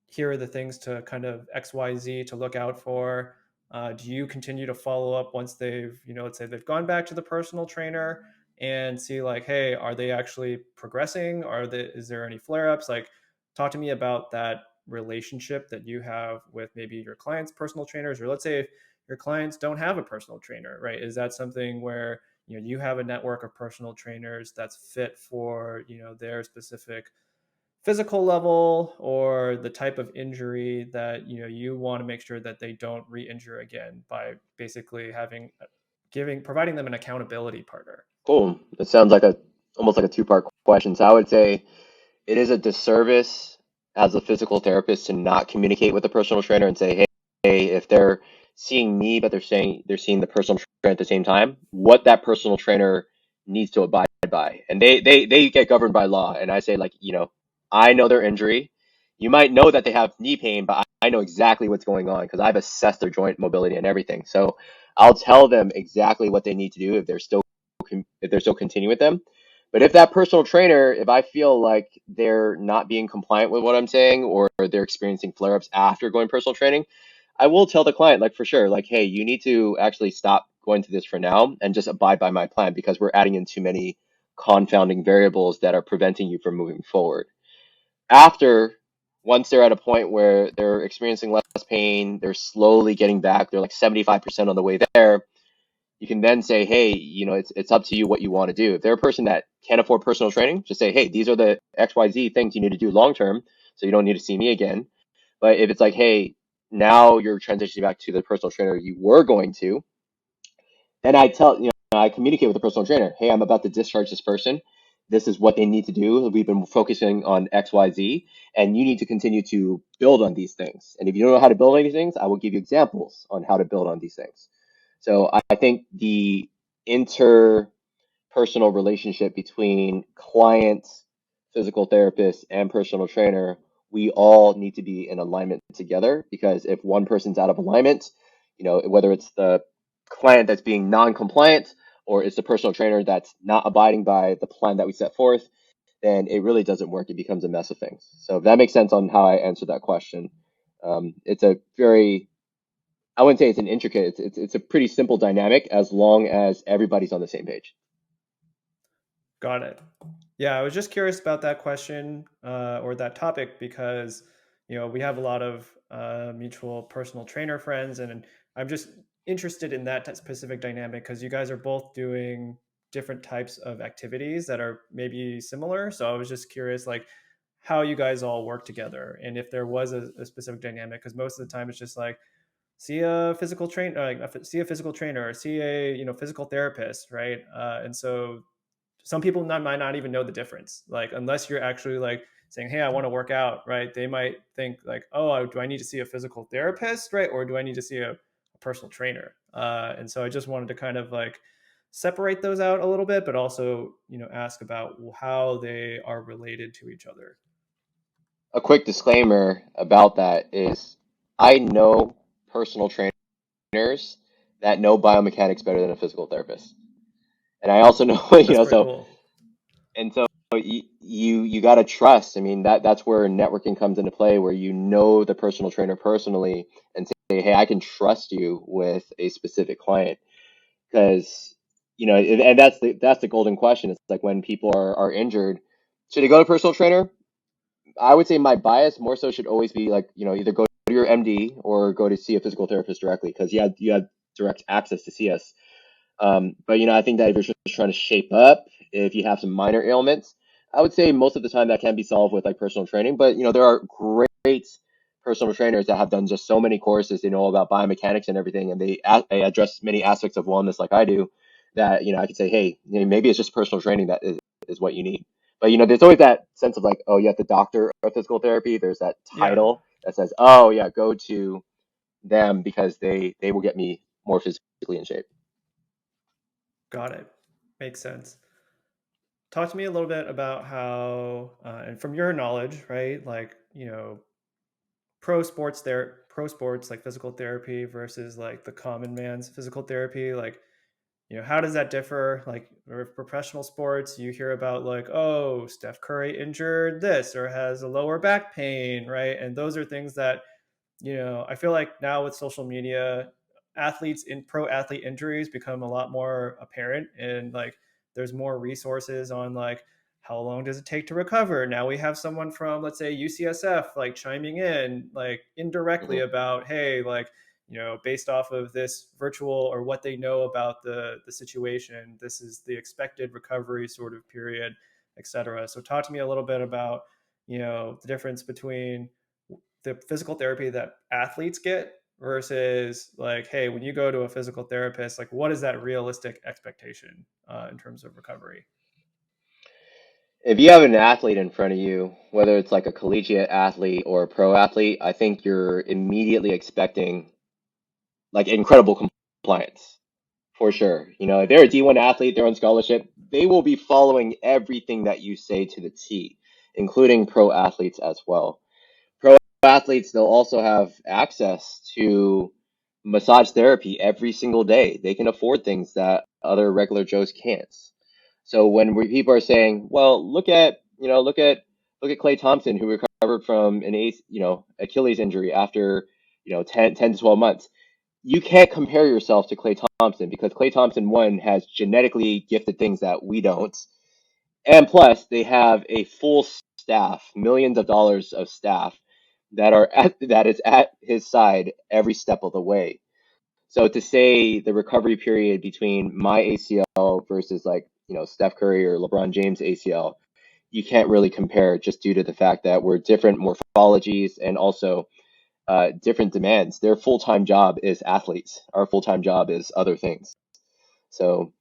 Here are the things to kind of XYZ to look out for. Do you continue to follow up once they've, let's say they've gone back to the personal trainer and see like, hey, are they actually progressing? Is there any flare ups? Like, talk to me about that relationship that you have with maybe your clients' personal trainers, or let's say if your clients don't have a personal trainer, right? Is that something where you have a network of personal trainers that's fit for their specific physical level or the type of injury that you want to make sure that they don't re-injure again by basically providing them an accountability partner? Cool. It sounds like a almost like a two-part question. So I would say it is a disservice as a physical therapist to not communicate with the personal trainer and say, hey, if they're seeing me, but they're seeing the personal trainer at the same time, what that personal trainer needs to abide by. And they get governed by law. And I say, like, I know their injury. You might know that they have knee pain, but I know exactly what's going on because I've assessed their joint mobility and everything. So I'll tell them exactly what they need to do if they're still continuing with them. But if that personal trainer, if I feel like they're not being compliant with what I'm saying or they're experiencing flare ups after going personal training, I will tell the client, like, for sure, like, hey, you need to actually stop going to this for now and just abide by my plan because we're adding in too many confounding variables that are preventing you from moving forward. After, once they're at a point where they're experiencing less pain, they're slowly getting back, they're like 75% on the way there, you can then say, hey, it's up to you what you want to do. If they're a person that can't afford personal training, just say, hey, these are the XYZ things you need to do long term, so you don't need to see me again. But if it's like, hey, now you're transitioning back to the personal trainer you were going to, then I communicate with the personal trainer, hey, I'm about to discharge this person. This is what they need to do. We've been focusing on XYZ, and you need to continue to build on these things. And if you don't know how to build on these things, I will give you examples on how to build on these things. So I think the interpersonal relationship between client, physical therapist, and personal trainer, we all need to be in alignment together because if one person's out of alignment, whether it's the client that's being non-compliant or it's the personal trainer that's not abiding by the plan that we set forth, then it really doesn't work. It becomes a mess of things. So if that makes sense on how I answered that question, it's a very, I wouldn't say it's an intricate, it's a pretty simple dynamic as long as everybody's on the same page. Got it. Yeah, I was just curious about that question or that topic because we have a lot of mutual personal trainer friends, and I'm just interested in that specific dynamic because you guys are both doing different types of activities that are maybe similar. So I was just curious, like how you guys all work together, and if there was a specific dynamic. Because most of the time, it's just like see a physical trainer, see a physical trainer, or see a physical therapist, right? And so some people might not even know the difference, like unless you're actually like saying, hey, I want to work out, right? They might think like, oh, do I need to see a physical therapist, right? Or do I need to see a personal trainer? And so I just wanted to kind of like separate those out a little bit, but also ask about how they are related to each other. A quick disclaimer about that is I know personal trainers that know biomechanics better than a physical therapist. And I also know, That's pretty so, cool. and so you got to trust. I mean, that's where networking comes into play, where the personal trainer personally and say, hey, I can trust you with a specific client. Because, and that's the golden question. It's like when people are injured, should they go to a personal trainer? I would say my bias more so should always be like, either go to your MD or go to see a physical therapist directly, because you have direct access to see us. But I think that if you're just trying to shape up, if you have some minor ailments, I would say most of the time that can be solved with like personal training. But there are great personal trainers that have done just so many courses. They know about biomechanics and everything, and they address many aspects of wellness like I do. That I could say, hey, maybe it's just personal training that is what you need. But there's always that sense of like, oh, you have the doctor of physical therapy. There's that Yeah, title that says, oh yeah, go to them because they will get me more physically in shape. got it. Makes sense. Talk to me a little bit about how, and from your knowledge, right? Like, pro sports like physical therapy versus like the common man's physical therapy. Like, how does that differ? Like, for professional sports, you hear about like, oh, Steph Curry injured this or has a lower back pain, right? And those are things that I feel like now with social media, pro athlete injuries become a lot more apparent, and like there's more resources on like how long does it take to recover. Now we have someone from, let's say, UCSF like chiming in like indirectly Mm-hmm. about, hey, like based off of this virtual or what they know about the situation, this is the expected recovery sort of period, etc. So talk to me a little bit about the difference between the physical therapy that athletes get versus like, hey, when you go to a physical therapist, like what is that realistic expectation in terms of recovery? If you have an athlete in front of you, whether it's like a collegiate athlete or a pro athlete, I think you're immediately expecting like incredible compliance for sure. If they're a D1 athlete, they're on scholarship, they will be following everything that you say to the T, including pro athletes as well. Pro athletes, they'll also have access to massage therapy every single day. They can afford things that other regular Joes can't. So when people are saying, well, look at Clay Thompson, who recovered from an Achilles injury after 10 to 12 months, you can't compare yourself to Clay Thompson because Clay Thompson, one, has genetically gifted things that we don't, and plus they have a full staff, millions of dollars of staff that is at his side every step of the way. So to say the recovery period between my ACL versus like Steph Curry or LeBron James ACL, you can't really compare just due to the fact that we're different morphologies and also different demands. Their full-time job is athletes. Our full-time job is other things. So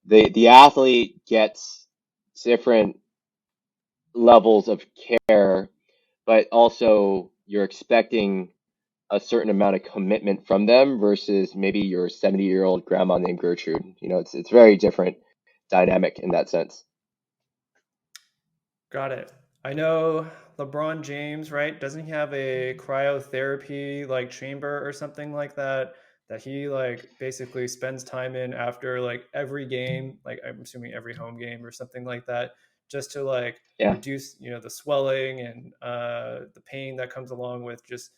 the athlete gets different levels of care, but also you're expecting a certain amount of commitment from them versus maybe your 70-year-old grandma named Gertrude. It's very different dynamic in that sense. Got it. I know LeBron James, right? Doesn't he have a cryotherapy like chamber or something like that that he like basically spends time in after like every game, like I'm assuming every home game or something like that, just to like Yeah. reduce, the swelling and the pain that comes along with just,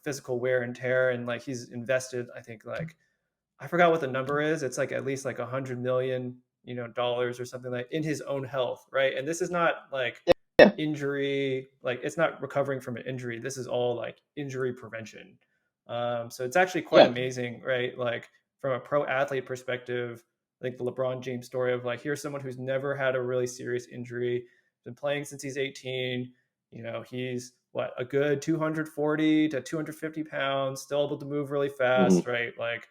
physical wear and tear. And like he's invested, I think like I forgot what the number is. It's like at least like 100 million, dollars or something like in his own health, right? And this is not like Yeah. injury, like it's not recovering from an injury. This is all like injury prevention. So it's actually quite Yeah. amazing, right? Like from a pro athlete perspective, like the LeBron James story of like here's someone who's never had a really serious injury, been playing since he's 18. He's what a good 240 to 250 pounds, still able to move really Hmm. fast, right? Like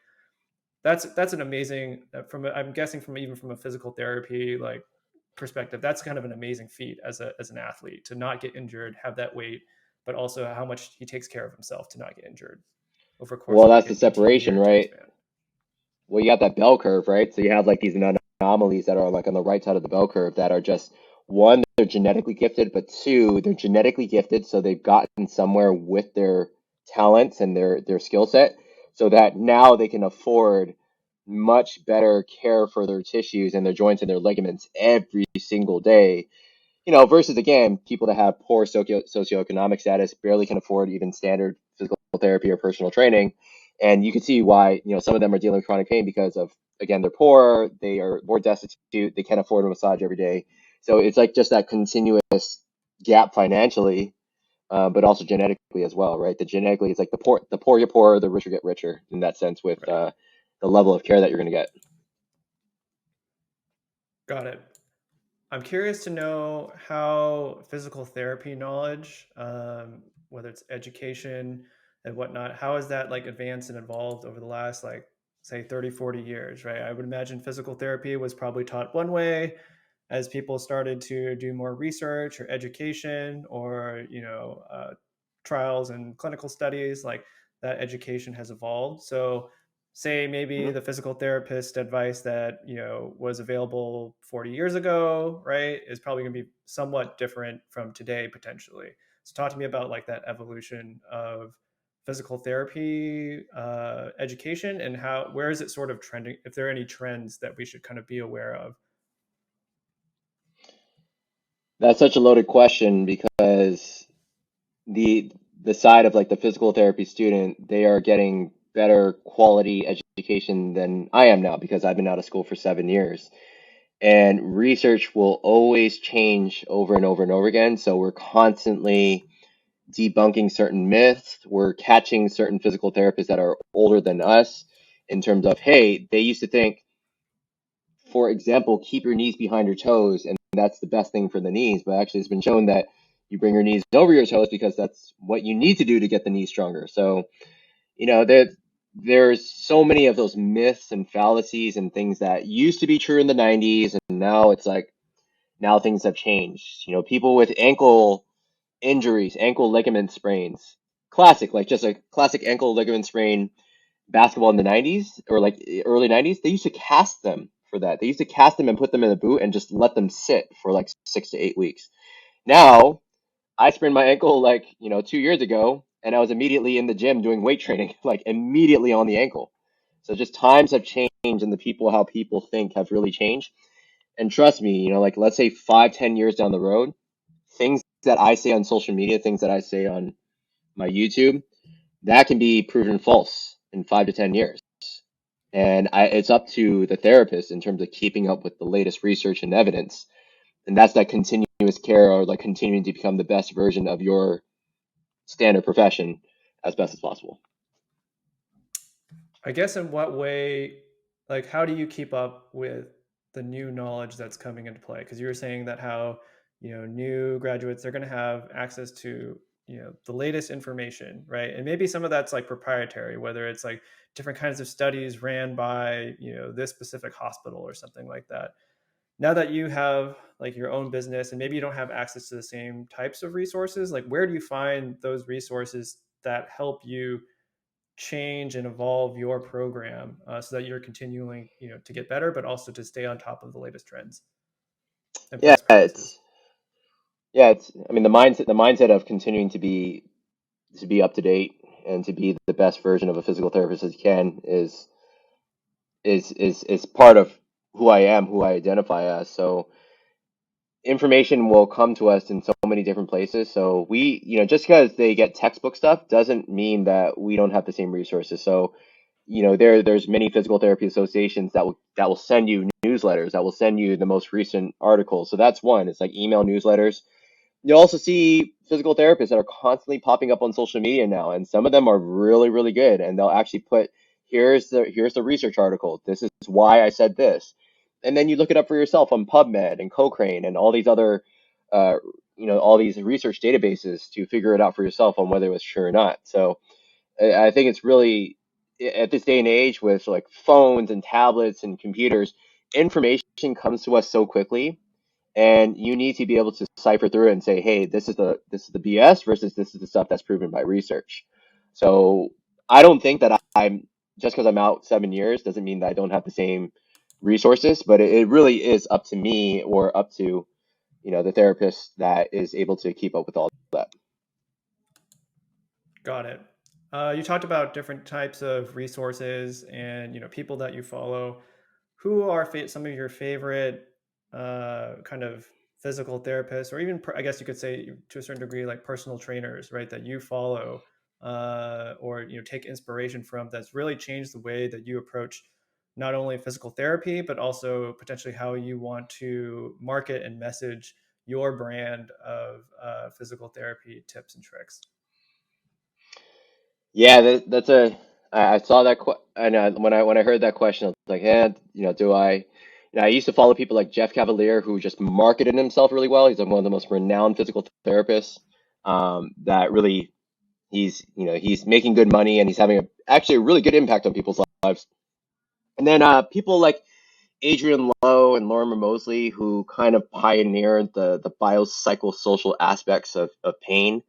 that's an amazing I'm guessing from even from a physical therapy like perspective, that's kind of an amazing feat as an athlete to not get injured, have that weight, but also how much he takes care of himself to not get injured over a course Well, of like that's an the 18 separation, year time right? span. Well, you have that bell curve, right? So you have like these anomalies that are like on the right side of the bell curve that are just one, they're genetically gifted, but two, they're genetically gifted, so they've gotten somewhere with their talents and their skill set, so that now they can afford much better care for their tissues and their joints and their ligaments every single day. Versus again, people that have poor socioeconomic status barely can afford even standard physical therapy or personal training. And you can see why, some of them are dealing with chronic pain because of, again, they're poor, they are more destitute, they can't afford a massage every day. So it's like just that continuous gap financially. but also genetically as well, right? The genetically, it's like the poor get poorer, the richer get richer in that sense with Right. the level of care that you're going to get. Got it. I'm curious to know how physical therapy knowledge, whether it's education and whatnot, how has that like advanced and evolved over the last like say 30, 40 years, right? I would imagine physical therapy was probably taught one way as people started to do more research or education or, trials and clinical studies, like that education has evolved. So say maybe Mhm. the physical therapist advice that was available 40 years ago, right, is probably going to be somewhat different from today potentially. So talk to me about like that evolution of physical therapy education, and how where is it sort of trending, if there are any trends that we should kind of be aware of. That's such a loaded question because the the side of like the physical therapy student, they are getting better quality education than I am now because I've been out of school for 7 years. And research will always change over and over and over again. So we're constantly debunking certain myths. We're catching certain physical therapists that are older than us in terms of, hey, they used to think, for example, keep your knees behind your toes, and that's the best thing for the knees. But actually, it's been shown that you bring your knees over your toes because that's what you need to do to get the knees stronger. So, there's so many of those myths and fallacies and things that used to be true in the 90s, and now it's like now things have changed. People with ankle injuries, ankle ligament sprains, classic, like just a classic ankle ligament sprain basketball in the 90s or like early 90s, they used to cast them for that. They used to cast them and put them in a boot and just let them sit for like 6 to 8 weeks. Now, I sprained my ankle like, 2 years ago, and I was immediately in the gym doing weight training, like immediately on the ankle. So just times have changed, and the people, how people think have really changed. And trust me, like let's say 5, 10 years down the road, things that I say on social media, things that I say on my YouTube, that can be proven false in 5 to 10 years. And it's up to the therapist in terms of keeping up with the latest research and evidence. And that's that continuous care or like continuing to become the best version of your standard profession as best as possible. I guess in what way, like, how do you keep up with the new knowledge that's coming into play? Because you were saying that how, new graduates, they're going to have access to, the latest information, right? And maybe some of that's like proprietary, whether it's like different kinds of studies ran by, this specific hospital or something like that. Now that you have like your own business and maybe you don't have access to the same types of resources, like where do you find those resources that help you change and evolve your program so that you're continuing, to get better, but also to stay on top of the latest trends and Yeah, best practices? it's I mean the mindset of continuing to be up to date and to be the best version of a physical therapist as you can is part of who I am, who I identify as. So information will come to us in so many different places. So just because they get textbook stuff doesn't mean that we don't have the same resources. So, there's many physical therapy associations that will send you newsletters, that will send you the most recent articles. So that's one. It's like email newsletters. You also see physical therapists that are constantly popping up on social media now, and some of them are really, really good. And they'll actually put, here's the research article. This is why I said this. And then you look it up for yourself on PubMed and Cochrane and all these other, uh, all these research databases to figure it out for yourself on whether it was true or not. So I think it's really at this day and age with like phones and tablets and computers, information comes to us so quickly, and you need to be able to cipher through it and say, hey, this is the BS versus this is the stuff that's proven by research. So I don't think that I'm just because I'm out 7 years doesn't mean that I don't have the same resources, but it really is up to me or up to the therapist that is able to keep up with all that. Got it. You talked about different types of resources and people that you follow. Who are some of your favorite kind of physical therapists, or even I guess you could say to a certain degree like personal trainers, right? That you follow or take inspiration from, that's really changed the way that you approach not only physical therapy but also potentially how you want to market and message your brand of physical therapy tips and tricks? Yeah, that's a. I saw that. And when I heard that question, I was like, do I? I used to follow people like Jeff Cavalier, who just marketed himself really well. He's like one of the most renowned physical therapists. That really, he's making good money and he's having actually a really good impact on people's lives. And then people like Adrian Lowe and Lorimer Mosley, who kind of pioneered the biopsychosocial aspects of pain,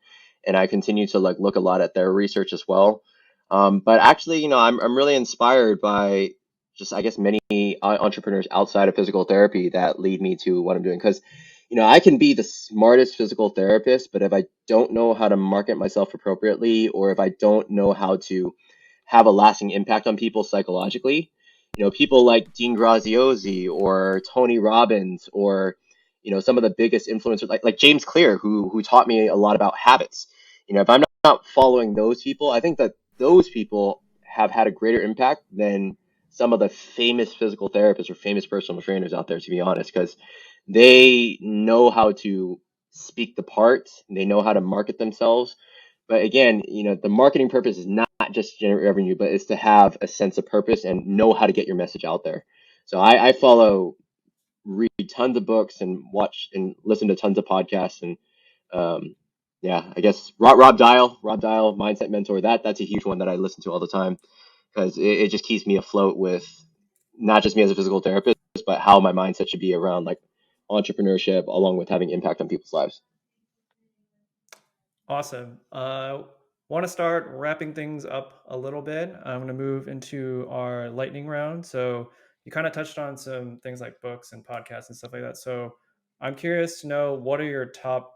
and I continue to like look a lot at their research as well. But actually, I'm really inspired by just I guess many entrepreneurs outside of physical therapy that lead me to what I'm doing because. I can be the smartest physical therapist, but if I don't know how to market myself appropriately, or if I don't know how to have a lasting impact on people psychologically, people like Dean Graziosi or Tony Robbins or, some of the biggest influencers like James Clear, who taught me a lot about habits. If I'm not following those people, I think that those people have had a greater impact than some of the famous physical therapists or famous personal trainers out there, to be honest, because they know how to speak the part, they know how to market themselves. But again, the marketing purpose is not just generate revenue, but it's to have a sense of purpose and know how to get your message out there. So I follow, read tons of books and watch and listen to tons of podcasts and um, yeah, I guess Rob Dial, Mindset Mentor. That's a huge one that I listen to all the time because it just keeps me afloat with not just me as a physical therapist, but how my mindset should be around like entrepreneurship along with having impact on people's lives. Awesome. Want to start wrapping things up a little bit. I'm going to move into our lightning round. So you kind of touched on some things like books and podcasts and stuff like that. So I'm curious to know, what are your top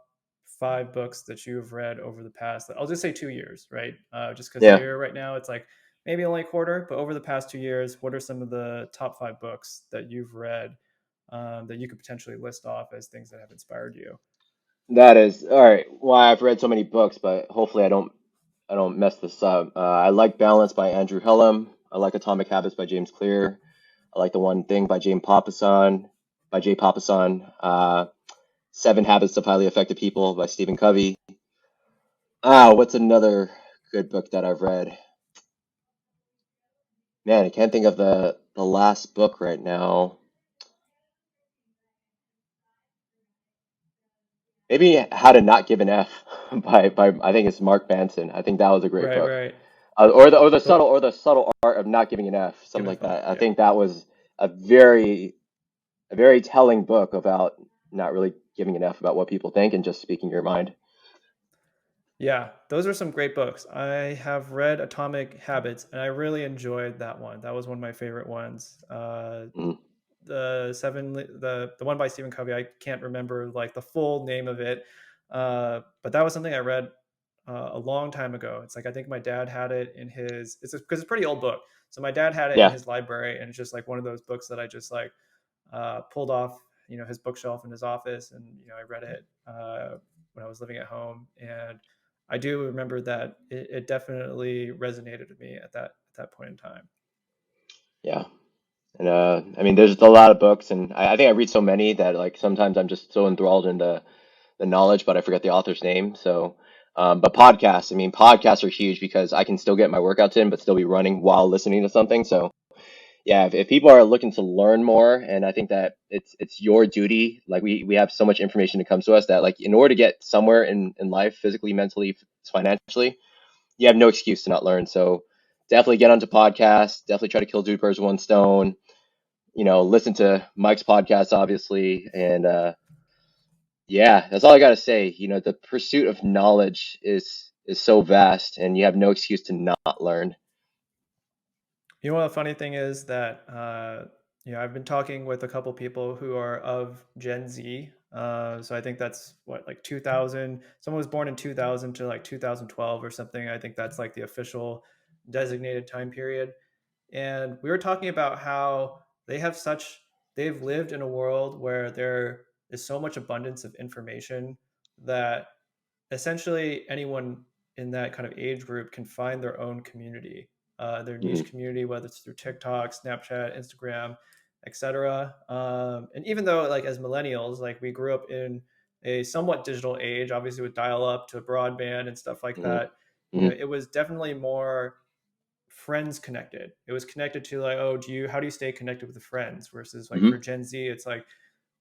5 books that you've read over the past, I'll just say 2 years, right? Just because Yeah. here right now it's like maybe only a quarter, but over the past 2 years, what are some of the top 5 books that you've read that you could potentially list off as things that have inspired you? That is all right. Why I've read so many books, but hopefully I don't mess this up. I like Balance by Andrew Hillum. I like Atomic Habits by James Clear. I like The One Thing by Jay Papasan. Seven Habits of Highly Effective People by Stephen Covey. What's another good book that I've read? Man, I can't think of the last book right now. Maybe How to Not Give an F by I think it's Mark Manson. I think that was a great Right, book. right. Or So the subtle art of not giving an F, give something it a like fuck. that. I Yep. think that was a very telling book about not really giving an F about what people think and just speaking your mind. Yeah, those are some great books. I have read Atomic Habits, and I really enjoyed that one. That was one of my favorite ones. Mm, The one by Stephen Covey. I can't remember like the full name of it, but that was something I read a long time ago. It's like I think my dad had it in his. It's because it's a pretty old book. So my dad had it in yeah, his library, and it's just like one of those books that I just like pulled off, his bookshelf in his office, and I read it when I was living at home, and I do remember that it definitely resonated with me at that point in time. yeah. And I mean, there's a lot of books, and I think I read so many that like sometimes I'm just so enthralled in the knowledge, but I forget the author's name. So, but podcasts, I mean, podcasts are huge because I can still get my workouts in, but still be running while listening to something. So, yeah, if people are looking to learn more, and I think that it's your duty. Like we have so much information that comes to us that like in order to get somewhere in life, physically, mentally, financially, you have no excuse to not learn. So definitely get onto podcasts. Definitely try to kill two birds with one stone. Listen to Mike's podcast, obviously, and yeah, that's all I gotta say. The pursuit of knowledge is so vast, and you have no excuse to not learn. The funny thing is that I've been talking with a couple people who are of Gen Z. So I think that's what, like 2000. Someone was born in 2000 to like 2012 or something. I think that's like the official designated time period. And we were talking about how they've lived in a world where there is so much abundance of information that essentially anyone in that kind of age group can find their own community, their niche Hmm. community, whether it's through TikTok, Snapchat, Instagram, etc. And even though, like, as millennials, like we grew up in a somewhat digital age, obviously with dial up to broadband and stuff like Hmm. that, Hmm. it was definitely more friends connected. It was connected to like, oh, how do you stay connected with the friends versus like for Hmm. Gen Z, it's like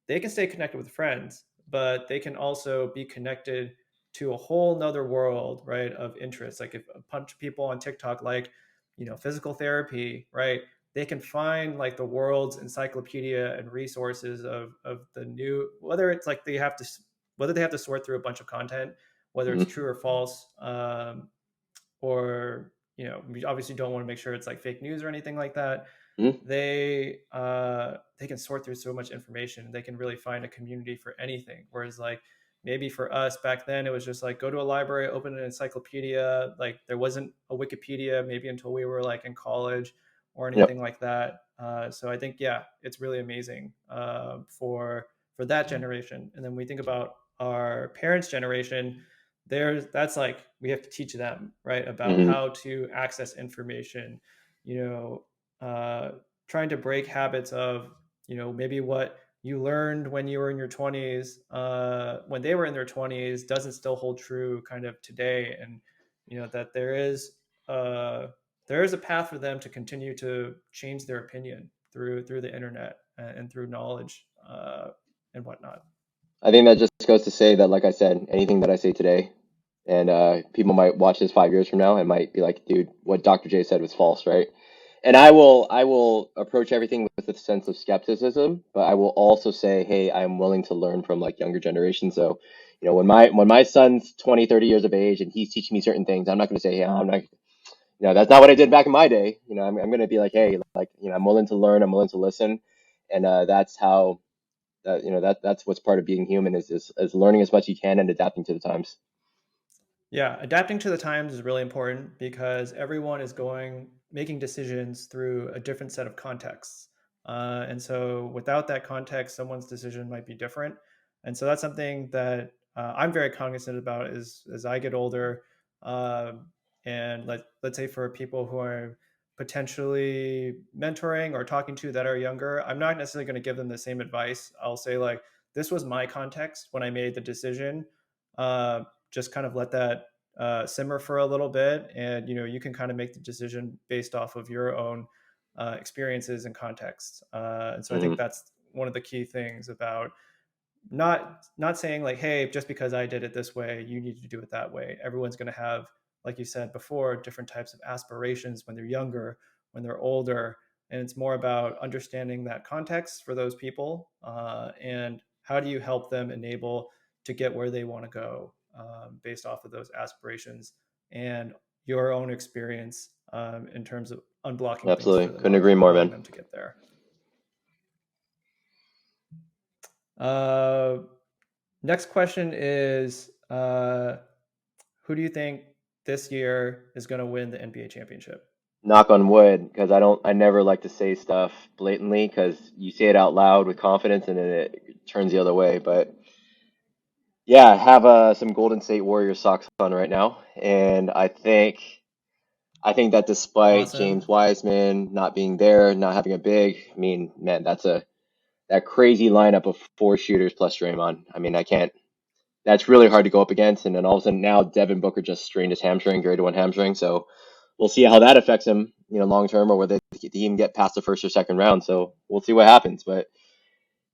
they can stay connected with friends, but they can also be connected to a whole nother world, right, of interest. Like if a bunch of people on TikTok like, physical therapy, right? They can find like the world's encyclopedia and resources of the new, whether it's like whether they have to sort through a bunch of content, whether it's Hmm. true or false, or we obviously don't want to make sure it's like fake news or anything like that. Hmm. They can sort through so much information. They can really find a community for anything, whereas like maybe for us back then it was just like go to a library, open an encyclopedia. Like there wasn't a Wikipedia maybe until we were like in college or anything Yep. like that. So I think, yeah, it's really amazing for that generation. And then we think about our parents generation, that's like we have to teach them, right, about Hmm. how to access information, you know uh, trying to break habits of maybe what you learned when you were in your 20s, when they were in their 20s, doesn't still hold true kind of today. And that there is a path for them to continue to change their opinion through the internet and through knowledge, and whatnot. I think that just goes to say that, like I said, anything that I say today, and people might watch this 5 years from now and might be like, "Dude, what Dr. J said was false," right? And I will approach everything with a sense of skepticism, but I will also say, "Hey, I am willing to learn from like younger generations." So, when my son's 20, 30 years of age and he's teaching me certain things, I'm not going to say, "Hey, I'm not." That's not what I did back in my day. I'm going to be like, "Hey, like, I'm willing to learn. I'm willing to listen," and that's how that's what's part of being human is learning as much as you can and adapting to the times. Yeah, adapting to the times is really important because everyone is making decisions through a different set of contexts. And so without that context, someone's decision might be different. And so that's something that I'm very cognizant about as I get older. And let's say for people who are potentially mentoring or talking to that are younger, I'm not necessarily going to give them the same advice. I'll say like, this was my context when I made the decision. Just kind of let that simmer for a little bit, and you can kind of make the decision based off of your own experiences and context. And so I think Hmm. that's one of the key things about not saying like, hey, just because I did it this way, you need to do it that way. Everyone's going to have, like you said before, different types of aspirations when they're younger, when they're older, and it's more about understanding that context for those people, and how do you help them enable to get where they want to go, based off of those aspirations and your own experience, in terms of unblocking things for Absolutely. them Couldn't and agree more, allowing man. them to get there. Uh, Next question is, who do you think this year is going to win the NBA championship? Knock on wood, because I never like to say stuff blatantly because you say it out loud with confidence and then it turns the other way. But yeah, I have some Golden State Warriors socks on right now, and I think that despite Awesome. James Wiseman not being there, not having a big, I mean, man, that crazy lineup of four shooters plus Draymond. I mean, I can't. That's really hard to go up against. And then all of a sudden now Devin Booker just strained his hamstring, grade one hamstring. So we'll see how that affects him, long term, or whether he can even get past the first or second round. So we'll see what happens. But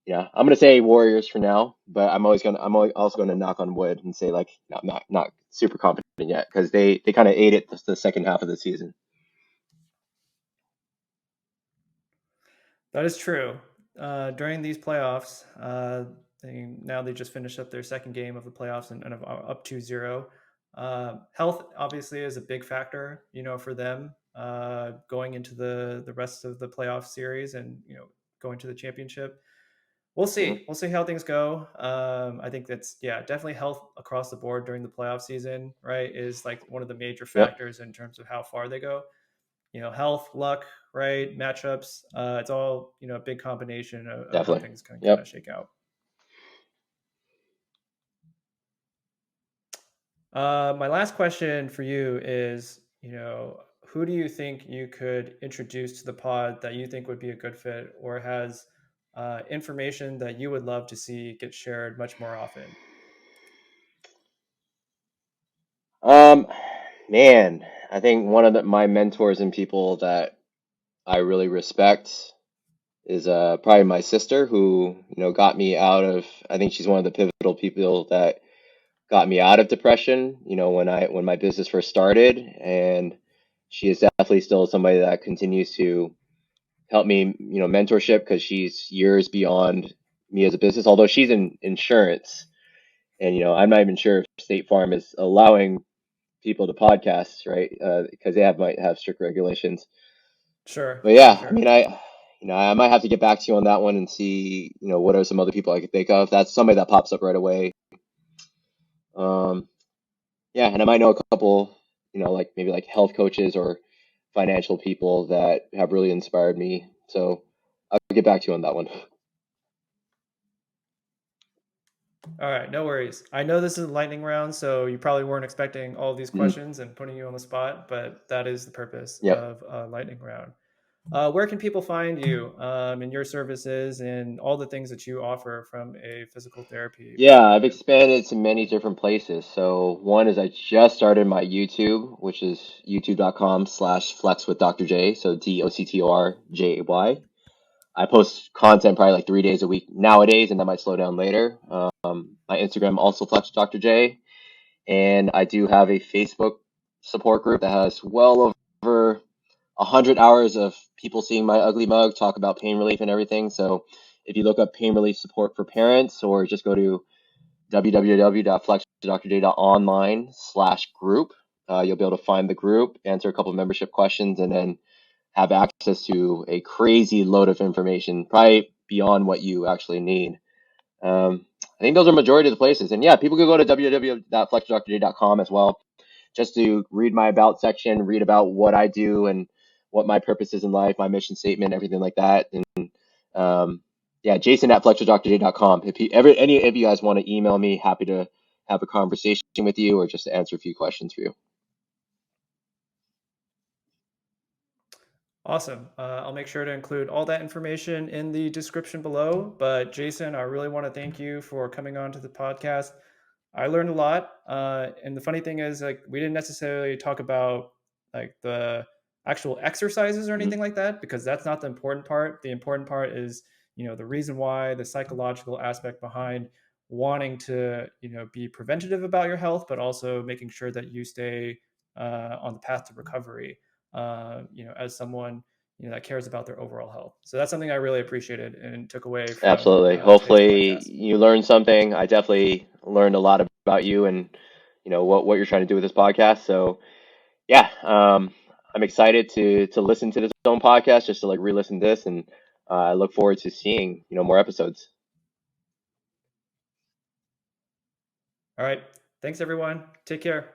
yeah, I'm gonna say Warriors for now. But also gonna knock on wood and say like not super confident yet because they kind of ate it the second half of the season. That is true. During these playoffs, now they just finished up their second game of the playoffs and up 2-0. Health obviously is a big factor, for them, going into the rest of the playoff series and going to the championship. We'll Hmm. see. We'll see how things go. I think that's, yeah, definitely health across the board during the playoff season, right, is like one of the major Yep, factors in terms of how far they go. Health, luck, right, matchups. It's all a big combination of how definitely. things can kind of Yep. shake out. My last question for you is, who do you think you could introduce to the pod that you think would be a good fit or has information that you would love to see get shared much more often? Um, Man, I think one of my mentors and people that I really respect is probably my sister, who got me out of. I think she's one of the pivotal people that got me out of depression. When my business first started, and she is definitely still somebody that continues to help me, mentorship, because she's years beyond me as a business. Although she's in insurance, and I'm not even sure if State Farm is allowing people to podcast, right? Because they might have strict regulations. Sure, But for yeah, I sure. mean, I might have to get back to you on that one and see, what are some other people I could think of. That's somebody that pops up right away. Um, yeah, and I might know a couple, like maybe like health coaches or financial people that have really inspired me. So I'll get back to you on that one. All right, no worries. I know this is a lightning round, so you probably weren't expecting all these Mhm. questions and putting you on the spot, but that is the purpose Yep. of a lightning round. Where can people find you and your services and all the things that you offer from a physical therapy Yeah, I've perspective? expanded to many different places. So one is I just started my YouTube, which is youtube.com/FlexwithDoctorJay. So DoctorJay. I post content probably like 3 days a week nowadays, and that might slow down later. My Instagram also Flex Dr. J, and I do have a Facebook support group that has well over 100 hours of people seeing my ugly mug talk about pain relief and everything. So if you look up pain relief support for parents, or just go to www.flexwithdoctorj.online/group, you'll be able to find the group, answer a couple of membership questions, and then have access to a crazy load of information, probably beyond what you actually need. I think those are majority of the places. And yeah, people can go to www.flexwithdoctorj.com as well, just to read my about section, read about what I do and what my purpose is in life, my mission statement, everything like that. And yeah, Jason at flexwithdoctorj.com. If any of you guys want to email me, happy to have a conversation with you or just to answer a few questions for you. Awesome. I'll make sure to include all that information in the description below. But Jason, I really want to thank you for coming on to the podcast. I learned a lot. And the funny thing is, like, we didn't necessarily talk about like the actual exercises or Mhm. anything like that, because that's not the important part. The important part is, the reason why, the psychological aspect behind wanting to, be preventative about your health, but also making sure that you stay on the path to recovery, as someone, that cares about their overall health. So that's something I really appreciated and took away from Absolutely. today's Hopefully podcast. you learned something. I definitely learned a lot about you and what you're trying to do with this podcast. So yeah, I'm excited to listen to this own podcast, just to like re-listen to this, and I look forward to seeing more episodes. All right. Thanks, everyone. Take care.